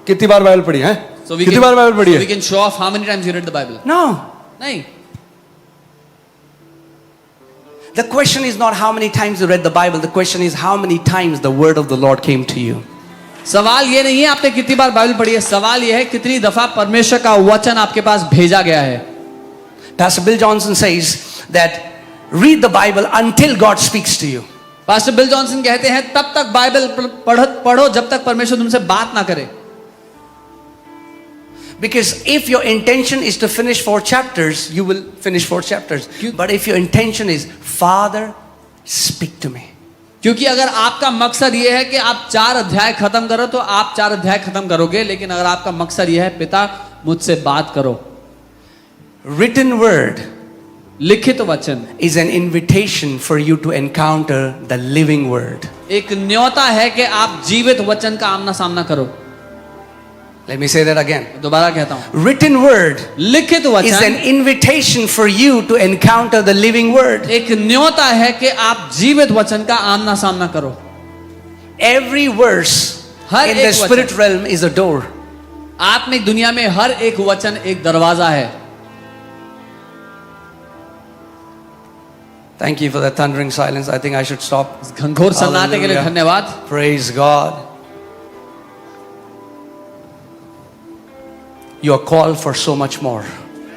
S1: कितनी बार बाइबल पढ़ी है,
S2: So we
S1: कितनी
S2: can-
S1: बार बाइबल पढ़ी
S2: so we
S1: है.
S2: can show off how many times you read the Bible.
S1: No.
S2: नहीं.
S1: The question is not how many times you read the Bible. The question is how many times the word of the Lord came to you.
S2: सवाल ये नहीं है आपने कितनी बार Bible पढ़ी है, सवाल ये है कितनी दफा परमेश्वर का वचन आपके पास भेजा गया है.
S1: Pastor Bill Johnson says that read the Bible until God speaks to you.
S2: Pastor bill Johnson कहते हैं तब तक बाइबल पढ़ो जब तक परमेश्वर तुमसे बात ना करे.
S1: Because if your intention is to finish 4 chapters, you will finish 4 chapters. But if your intention is, Father, speak to me.
S2: क्योंकि अगर आपका मकसद ये है कि आप 4 अध्याय खत्म करो तो आप 4 अध्याय खत्म करोगे, लेकिन अगर आपका मकसद ये है पिता मुझसे बात करो.
S1: Written word
S2: लिखित वचन
S1: is an invitation for you to encounter the living word.
S2: एक न्योता है कि आप जीवित वचन का आमना सामना करो.
S1: Let me say that again.
S2: दोबारा कहता हूं,
S1: Written word
S2: लिखित
S1: is an
S2: वचन
S1: invitation for you to encounter the living word.
S2: एक न्योता है कि आप जीवित वचन का आमना सामना करो.
S1: Every verse
S2: her
S1: in the
S2: एक
S1: spirit
S2: वचन,
S1: realm is a door.
S2: आत्मिक दुनिया में हर एक वचन एक दरवाजा है.
S1: Thank you for that thundering silence. I think I should stop.
S2: घनघोर सन्नाटे के लिए
S1: Hallelujah.
S2: धन्यवाद.
S1: Praise God. You are called for so much more.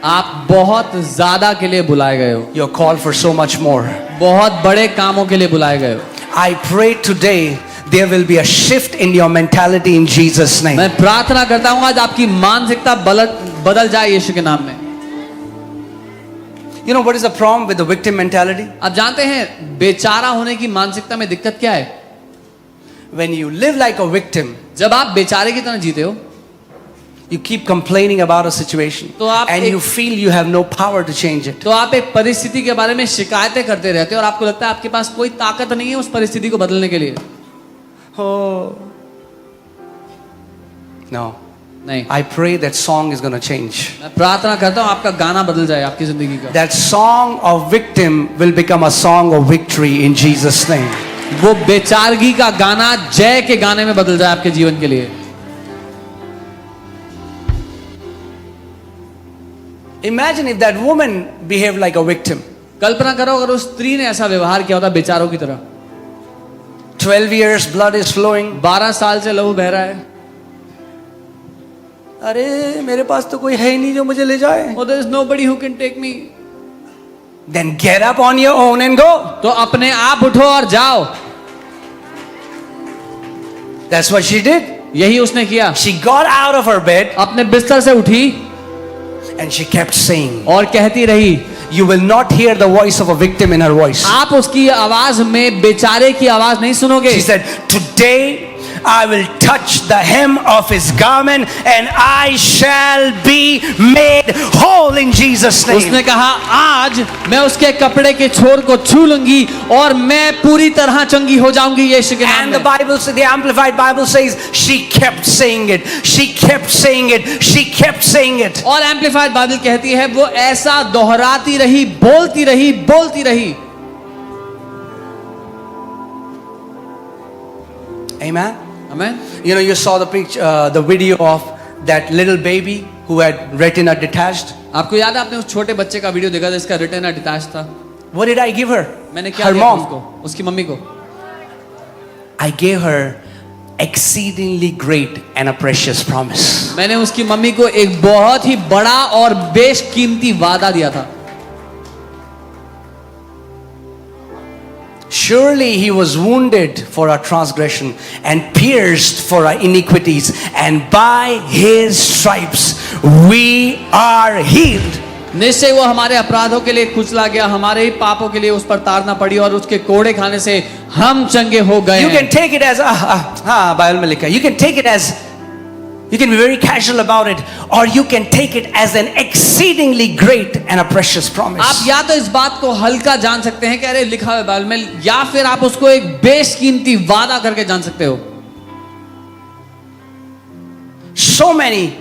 S2: आप बहुत ज्यादा के लिए बुलाए गए हो,
S1: You are called for so much more.
S2: बहुत बड़े कामों के लिए बुलाए गए हो.
S1: I pray today there will be a shift in your mentality in Jesus' name.
S2: मैं प्रार्थना करता हूं आज आपकी मानसिकता बदल जाए यीशु के नाम में.
S1: You know what is the problem with the victim mentality?
S2: आप जानते हैं बेचारा होने की मानसिकता में दिक्कत क्या है?
S1: When you live like a victim,
S2: जब आप बेचारे की तरह जीते हो
S1: you keep complaining about a situation
S2: तो आप
S1: and
S2: एक-
S1: you feel you have no power to change it.
S2: तो आप एक परिस्थिति के बारे में शिकायतें करते रहते हो और आपको लगता है आपके पास कोई ताकत नहीं है उस परिस्थिति को बदलने के लिए.
S1: Oh. No.
S2: नहीं.
S1: I pray that song is going to change.
S2: मैं प्रार्थना करता हूं आपका गाना बदल जाए आपकी जिंदगी का.
S1: That song of victim will become a song of victory in Jesus' name.
S2: वो बेचारगी का गाना जय के गाने में बदल जाए आपके जीवन के लिए.
S1: Imagine if that woman behaved like a victim.
S2: कल्पना करो अगर उस स्त्री ने ऐसा व्यवहार किया होता बेचारों की तरह।
S1: 12 years, blood is flowing.
S2: 12 साल से लहू बह रहा है।
S1: अरे मेरे पास तो कोई है ही नहीं जो मुझे ले जाए.
S2: Oh, there is nobody who can take me.
S1: Then get up on your own and go.
S2: तो अपने आप उठो और जाओ।
S1: That's what she did.
S2: यही उसने किया।
S1: She got out of her bed
S2: अपने बिस्तर से उठी
S1: and she kept saying,
S2: और कहती रही।
S1: you will not hear the voice of a victim in her voice.
S2: आप उसकी आवाज में बेचारे की आवाज नहीं सुनोगे।
S1: She said, today I will touch the hem of his garment and I shall be made whole in Jesus' name.
S2: उसने कहा आज मैं उसके कपड़े के छोर को छू लूंगी और मैं पूरी तरह चंगी हो जाऊंगी यीशु के नाम
S1: And the
S2: में।
S1: Bible says, the Amplified Bible says, she kept saying it, she kept saying it, she kept saying it.
S2: और एम्पलीफाइड बाइबल कहती है वो ऐसा दोहराती रही, बोलती रही, बोलती रही।
S1: Amen.
S2: Amen.
S1: You know, you saw the picture, the video of that little baby who had retina detached.
S2: आपको याद है आपने उस छोटे बच्चे का वीडियो देखा था इसका रेटिना डिटैच था।
S1: What did I give her?
S2: मैंने क्या
S1: Her
S2: दिया
S1: mom.
S2: उसको, उसकी मम्मी को?
S1: I gave her exceedingly great and a precious promise.
S2: मैंने उसकी मम्मी को एक बहुत ही बड़ा और बेशकीमती वादा दिया था।
S1: Surely he was wounded for our transgression and pierced for our iniquities, and by his stripes we are healed.
S2: निश्चय वो हमारे अपराधों के लिए कुचला गया, हमारे ही पापों के लिए उस पर ताड़ना पड़ी और उसके कोड़े खाने से हम चंगे हो गए।
S1: You can take it as Bible में लिखा है, you can take it as, you can be very casual about it, or you can take it as an exceedingly great and a precious promise.
S2: आप या तो इस बात को हल्का जान सकते हैं कि अरे लिखा हुआ है बाइबल में, या फिर आप उसको एक बेशकीमती वादा करके जान सकते हो।
S1: So many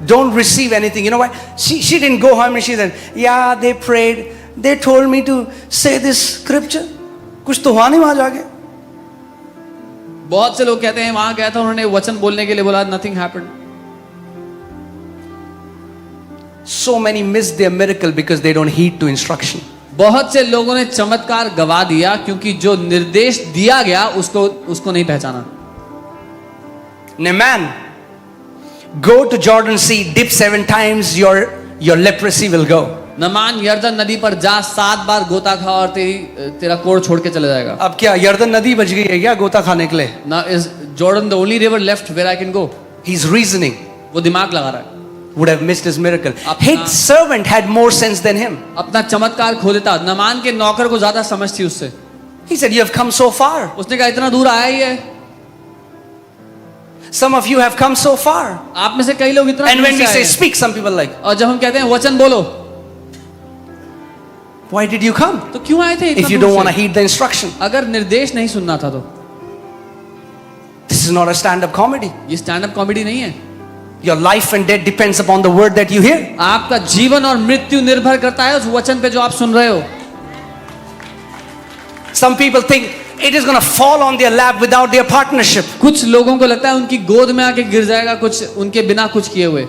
S1: don't receive anything. You know why? She didn't go home and she said, yeah, they prayed, they told me to say this scripture. कुछ तो हुआ नहीं वहां जाके.
S2: बहुत से लोग कहते हैं वहां गया था, उन्होंने वचन बोलने के लिए बोला, nothing happened.
S1: So many miss their miracle because they don't heed to instruction.
S2: बहुत से लोगों ने चमत्कार गवा दिया क्योंकि जो निर्देश दिया गया उसको नहीं पहचाना।
S1: Naaman, go to Jordan Sea, dip 7 times, your leprosy will go.
S2: नमान यर्दन नदी पर जा, 7 बार गोता खा और तेरा कोढ़ छोड़ के चले जाएगा।
S1: अब क्या यर्दन नदी बच गई है क्या गोता खाने के लिए?
S2: Now is Jordan the only river left where I can go?
S1: He's reasoning.
S2: वो दिमाग लगा रहा है।
S1: Would have missed his miracle. His servant had more sense than him.
S2: अपना चमत्कार खो देता। नमान के नौकर को ज्यादा समझ थी उससे।
S1: He said, you have come so far.
S2: उसने कहा इतना दूर आया ही है।
S1: Some of you have come so far.
S2: आप में से कई लोग इतना
S1: And
S2: दूर
S1: when
S2: से
S1: we
S2: आए
S1: say
S2: हैं।
S1: speak, some people like,
S2: और जब हम कहते हैं वचन बोलो,
S1: why did you come?
S2: तो क्यों आए थे इतना
S1: If you
S2: दूर
S1: don't want to
S2: से?
S1: heed the instruction.
S2: अगर निर्देश नहीं सुनना था तो
S1: This is not a stand-up comedy.
S2: ये स्टैंड अप कॉमेडी नहीं है।
S1: Your life and death depends upon the word that you hear.
S2: आपका जीवन और मृत्यु निर्भर करता है उस वचन पे जो आप सुन रहे हो।
S1: Some people think it is going to fall on their lap without their partnership.
S2: कुछ लोगों को लगता है उनकी गोद में आके गिर जाएगा कुछ उनके बिना कुछ किए हुए।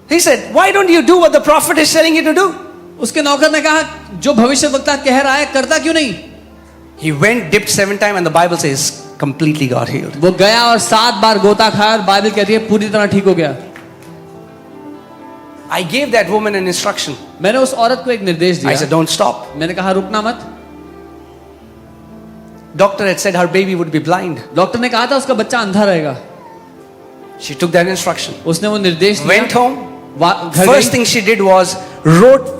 S1: He said, why don't you do what the prophet is telling you to do?
S2: उसके नौकर ने कहा जो भविष्यवक्ता कह रहा है करता क्यों नहीं?
S1: He went, dipped 7 times, and the Bible says completely got healed.
S2: वो गया और 7 बार गोता खाया और बाइबल कहती है पूरी तरह ठीक हो गया।
S1: I gave that woman an instruction.
S2: मैंने उस औरत को एक निर्देश
S1: I said,
S2: दिया।
S1: don't stop.
S2: मैंने कहा रुकना मत।
S1: Doctor had said her baby would be blind.
S2: Doctor ने कहा था उसका बच्चा अंधा रहेगा।
S1: She took that instruction.
S2: उसने वो निर्देश
S1: Went
S2: दिया।
S1: home.
S2: घर
S1: First
S2: गई।
S1: thing she did was wrote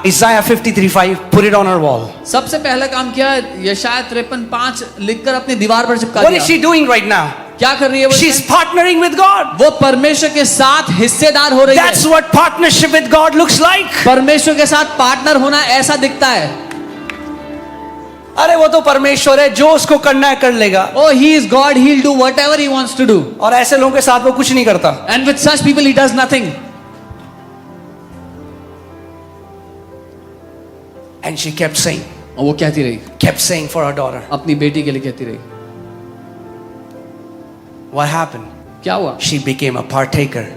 S1: Isaiah 53:5, put it on her wall.
S2: सबसे पहला काम किया यशायाह 53:5 लिखकर अपनी दीवार पर चिपका
S1: What
S2: दिया।
S1: is she doing right now?
S2: क्या कर रही है वो?
S1: She's partnering with God.
S2: वो परमेश्वर के साथ हिस्सेदार हो रही है।
S1: That's what partnership with God looks like.
S2: परमेश्वर के साथ पार्टनर होना ऐसा दिखता है।
S1: अरे वो तो परमेश्वर है, जो उसको करना है कर लेगा।
S2: Oh, he is God. He'll do whatever he wants to do.
S1: और ऐसे लोगों के साथ वो कुछ नहीं करता।
S2: And with such people, he does nothing.
S1: And she kept saying,
S2: और वो कहती रही,
S1: kept saying for her daughter.
S2: अपनी बेटी के लिए कहती रही।
S1: What happened?
S2: क्या हुआ?
S1: She became a partaker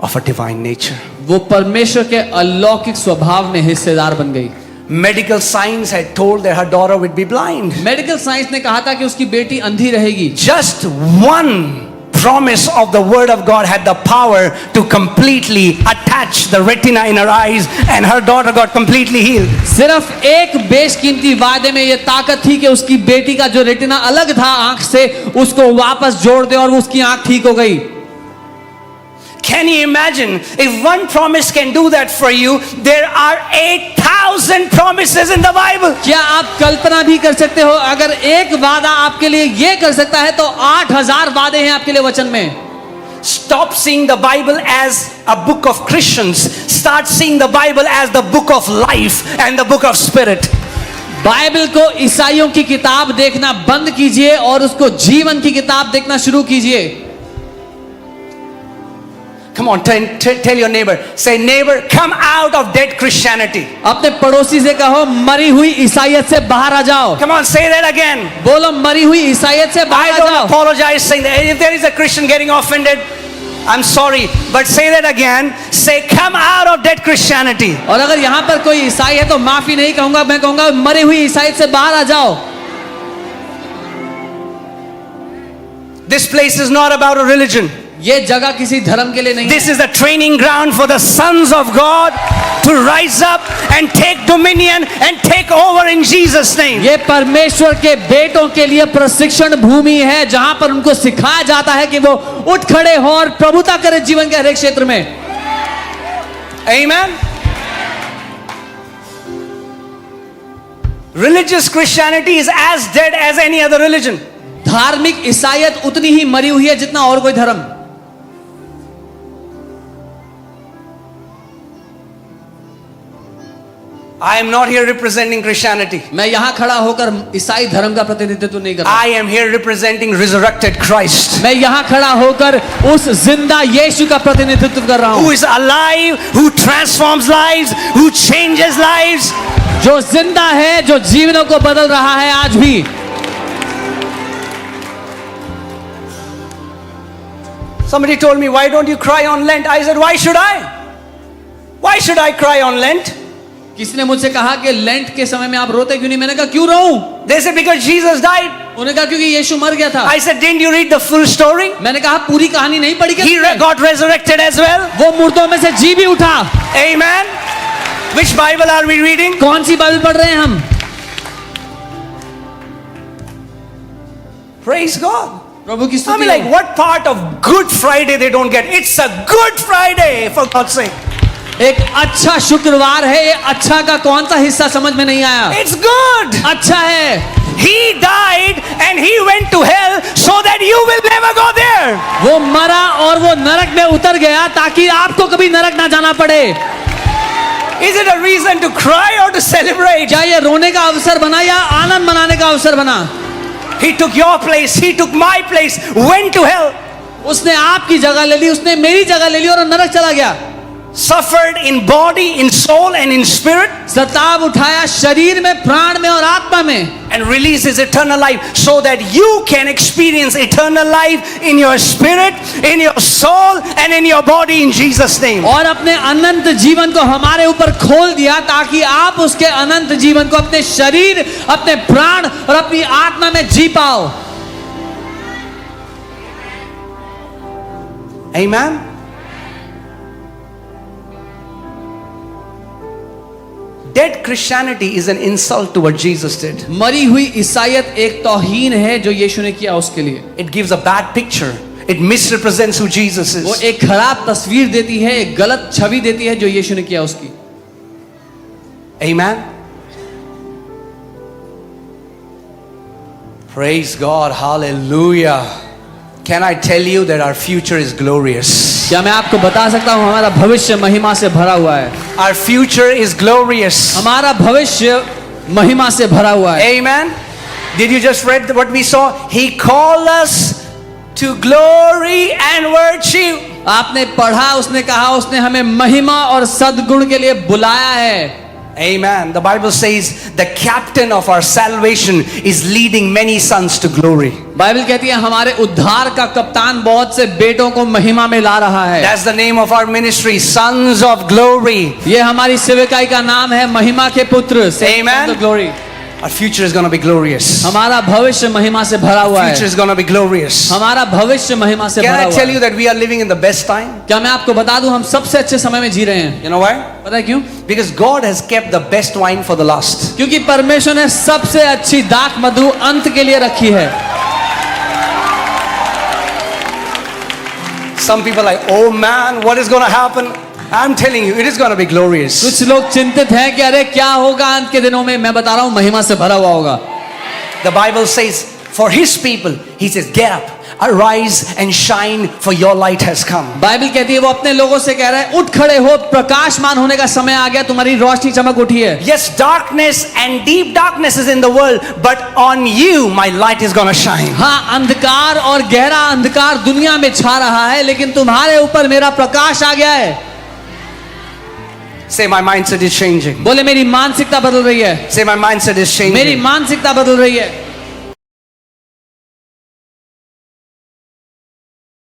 S1: of a divine nature.
S2: वो परमेश्वर के अलौकिक स्वभाव में हिस्सेदार बन गई।
S1: Medical science had told that her daughter would be blind.
S2: Medical science ने कहा था कि उसकी बेटी अंधी रहेगी।
S1: Just one promise of the word of God had the power to completely attach the retina in her eyes, and her daughter got completely healed.
S2: सिर्फ एक बेशकीमती वादे में ये ताकत थी कि उसकी बेटी का जो रेटिना अलग था आंख से, उसको वापस जोड़ दे और वो उसकी आंख ठीक हो गई।
S1: Can you imagine if one promise can do that for you? There are 8,000 promises in the Bible.
S2: क्या आप कल्पना भी कर सकते हो, अगर एक वादा आपके लिए ये कर सकता है तो 8,000 वादे हैं आपके लिए वचन में।
S1: Stop seeing the Bible as a book of Christians. Start seeing the Bible as the book of life and the book of spirit.
S2: Bible को ईसाइयों की किताब देखना बंद कीजिए और उसको जीवन की किताब देखना शुरू कीजिए।
S1: Come on, tell your neighbor. Say, neighbor, come out of dead Christianity.
S2: अपने पड़ोसी से कहो, मरी हुई ईसाइयत से बाहर आ जाओ।
S1: Come on, say that again.
S2: बोलो, मरी हुई ईसाइयत से
S1: I
S2: बाहर आ
S1: don't
S2: जाओ।
S1: apologize saying that. If there is a Christian getting offended, I'm sorry, but say that again. Say, come out of dead Christianity.
S2: और अगर यहाँ पर कोई ईसाई है तो माफी नहीं कहूंगा, मैं कहूंगा मरी हुई ईसाइयत से बाहर आ जाओ।
S1: This place is not about a religion.
S2: ये जगह किसी धर्म के लिए नहीं
S1: This
S2: है।
S1: is the training ground for the sons of God to rise up and take dominion and take over in Jesus' name.
S2: ये परमेश्वर के बेटों के लिए प्रशिक्षण भूमि है, जहां पर उनको सिखाया जाता है कि वो उठ खड़े हो और प्रभुता करें जीवन के हर एक क्षेत्र में।
S1: Amen. Religious Christianity is as dead as any other religion.
S2: धार्मिक ईसाइयत उतनी ही मरी हुई है जितना और कोई धर्म।
S1: I am not here representing Christianity.
S2: मैं यहाँ खड़ा होकर ईसाई धर्म का प्रतिनिधित्व नहीं कर रहा।
S1: I am here representing resurrected Christ,
S2: मैं यहाँ खड़ा होकर उस जिंदा यीशु का प्रतिनिधित्व कर रहा
S1: who
S2: हूँ,
S1: is alive, who transforms lives, who changes lives.
S2: जो जिंदा है, जो जीवनों को बदल रहा है आज भी।
S1: Somebody told me, why don't you cry on Lent? I said, why should I? Why should I cry on Lent?
S2: किसी ने मुझसे कहा कि लेंट के समय में आप रोते क्यों नहीं? मैंने कहा क्यों रोऊं?
S1: They said, because Jesus died.
S2: उन्होंने कहा क्योंकि यीशु मर गया था।
S1: I said, didn't you read the full story?
S2: मैंने कहा पूरी कहानी नहीं पढ़ी क्या
S1: He
S2: तुमने?
S1: got resurrected as well.
S2: वो मुर्दों में से जी भी उठा।
S1: Amen. Which Bible are we reading?
S2: कौन सी बाइबल पढ़ रहे हैं हम?
S1: Praise God.
S2: प्रभु की
S1: I
S2: स्तुति
S1: mean, like,
S2: हो।
S1: what part of Good Friday they don't get? It's a Good Friday, for God's sake.
S2: एक अच्छा शुक्रवार है, ये अच्छा का कौन सा हिस्सा समझ में नहीं आया?
S1: It's good.
S2: अच्छा है।
S1: He died and he went to hell so that you will never go there.
S2: वो मरा और वो नरक में उतर गया ताकि आपको कभी नरक ना जाना पड़े।
S1: Is it a reason to cry or to celebrate?
S2: क्या ये रोने का अवसर बना या आनंद मनाने का अवसर बना?
S1: He took your place, he took my place, went to hell,
S2: उसने आपकी जगह ले ली, उसने मेरी जगह ले ली और नरक चला गया।
S1: suffered in body, in soul and in spirit,
S2: सताव उठाया शरीर में, प्राण में और आत्मा में,
S1: and released his eternal life so that you can experience eternal life in your spirit, in your soul and in your body in Jesus' name.
S2: और अपने अनंत जीवन को हमारे ऊपर खोल दिया ताकि आप उसके अनंत जीवन को अपने शरीर, अपने प्राण और अपनी आत्मा में जी पाओ।
S1: Amen. Dead Christianity is an insult to what Jesus did.
S2: मरी हुई ईसाइयत एक तौहीन है जो यीशु ने किया उसके लिए।
S1: It gives a bad picture. It misrepresents who Jesus
S2: वो
S1: is.
S2: एक खराब तस्वीर देती है, एक गलत छवि देती है जो यीशु ने किया उसकी।
S1: Amen. Praise God. Hallelujah. Can I tell you that our future is glorious?
S2: क्या मैं आपको बता सकता हूँ हमारा भविष्य महिमा से भरा हुआ है?
S1: Our future is glorious.
S2: हमारा भविष्य महिमा से भरा हुआ है।
S1: Amen. Did you just read what we saw? He called us to glory and virtue.
S2: आपने पढ़ा, उसने कहा उसने हमें महिमा और सद्गुण के लिए बुलाया है।
S1: Amen. The Bible says the captain of our salvation is leading many sons to glory.
S2: Bible कहती है हमारे उद्धार का कप्तान बहुत से बेटों को महिमा में ला रहा है।
S1: That's the name of our ministry, Sons of Glory.
S2: ये हमारी सेवकाई का नाम है, महिमा के पुत्र।
S1: Amen.
S2: Glory.
S1: Our future is going to be glorious.
S2: हमारा भविष्य महिमा से भरा हुआ है।
S1: Future is going to be glorious.
S2: हमारा भविष्य महिमा से
S1: Can
S2: भरा
S1: I
S2: हुआ
S1: tell
S2: है।
S1: you that we are living in the best time?
S2: क्या मैं आपको बता दूं हम सबसे अच्छे समय में जी रहे हैं?
S1: You know why?
S2: पता है क्यों?
S1: Because God has kept the best wine for the last.
S2: क्योंकि परमेश्वर ने सबसे अच्छी दाख मधु अंत के लिए रखी है।
S1: Some people are like, oh man, what is going to happen? I'm telling you, it is going to be glorious.
S2: कुछ लोग चिंतित हैं कि अरे क्या होगा अंत के दिनों में। मैं बता रहा हूं महिमा से भरा हुआ होगा।
S1: The Bible says, for His people, He says, get up, arise and shine, for your light has come.
S2: Bible कहती है वो अपने लोगों से कह रहा है उठ खड़े हो, प्रकाशमान होने का समय आ गया, तुम्हारी रोशनी चमक उठी है।
S1: Yes, darkness and deep darkness is in the world, but on you my light is going to shine.
S2: हाँ, अंधकार और गहरा अंधकार दुनिया में छा रहा है, लेकिन तुम्हारे ऊपर मेरा प्रकाश आ गया है।
S1: Say, my mindset is changing.
S2: बोले मेरी मानसिकता बदल रही है।
S1: Say, my mindset is changing.
S2: मेरी मानसिकता बदल रही है।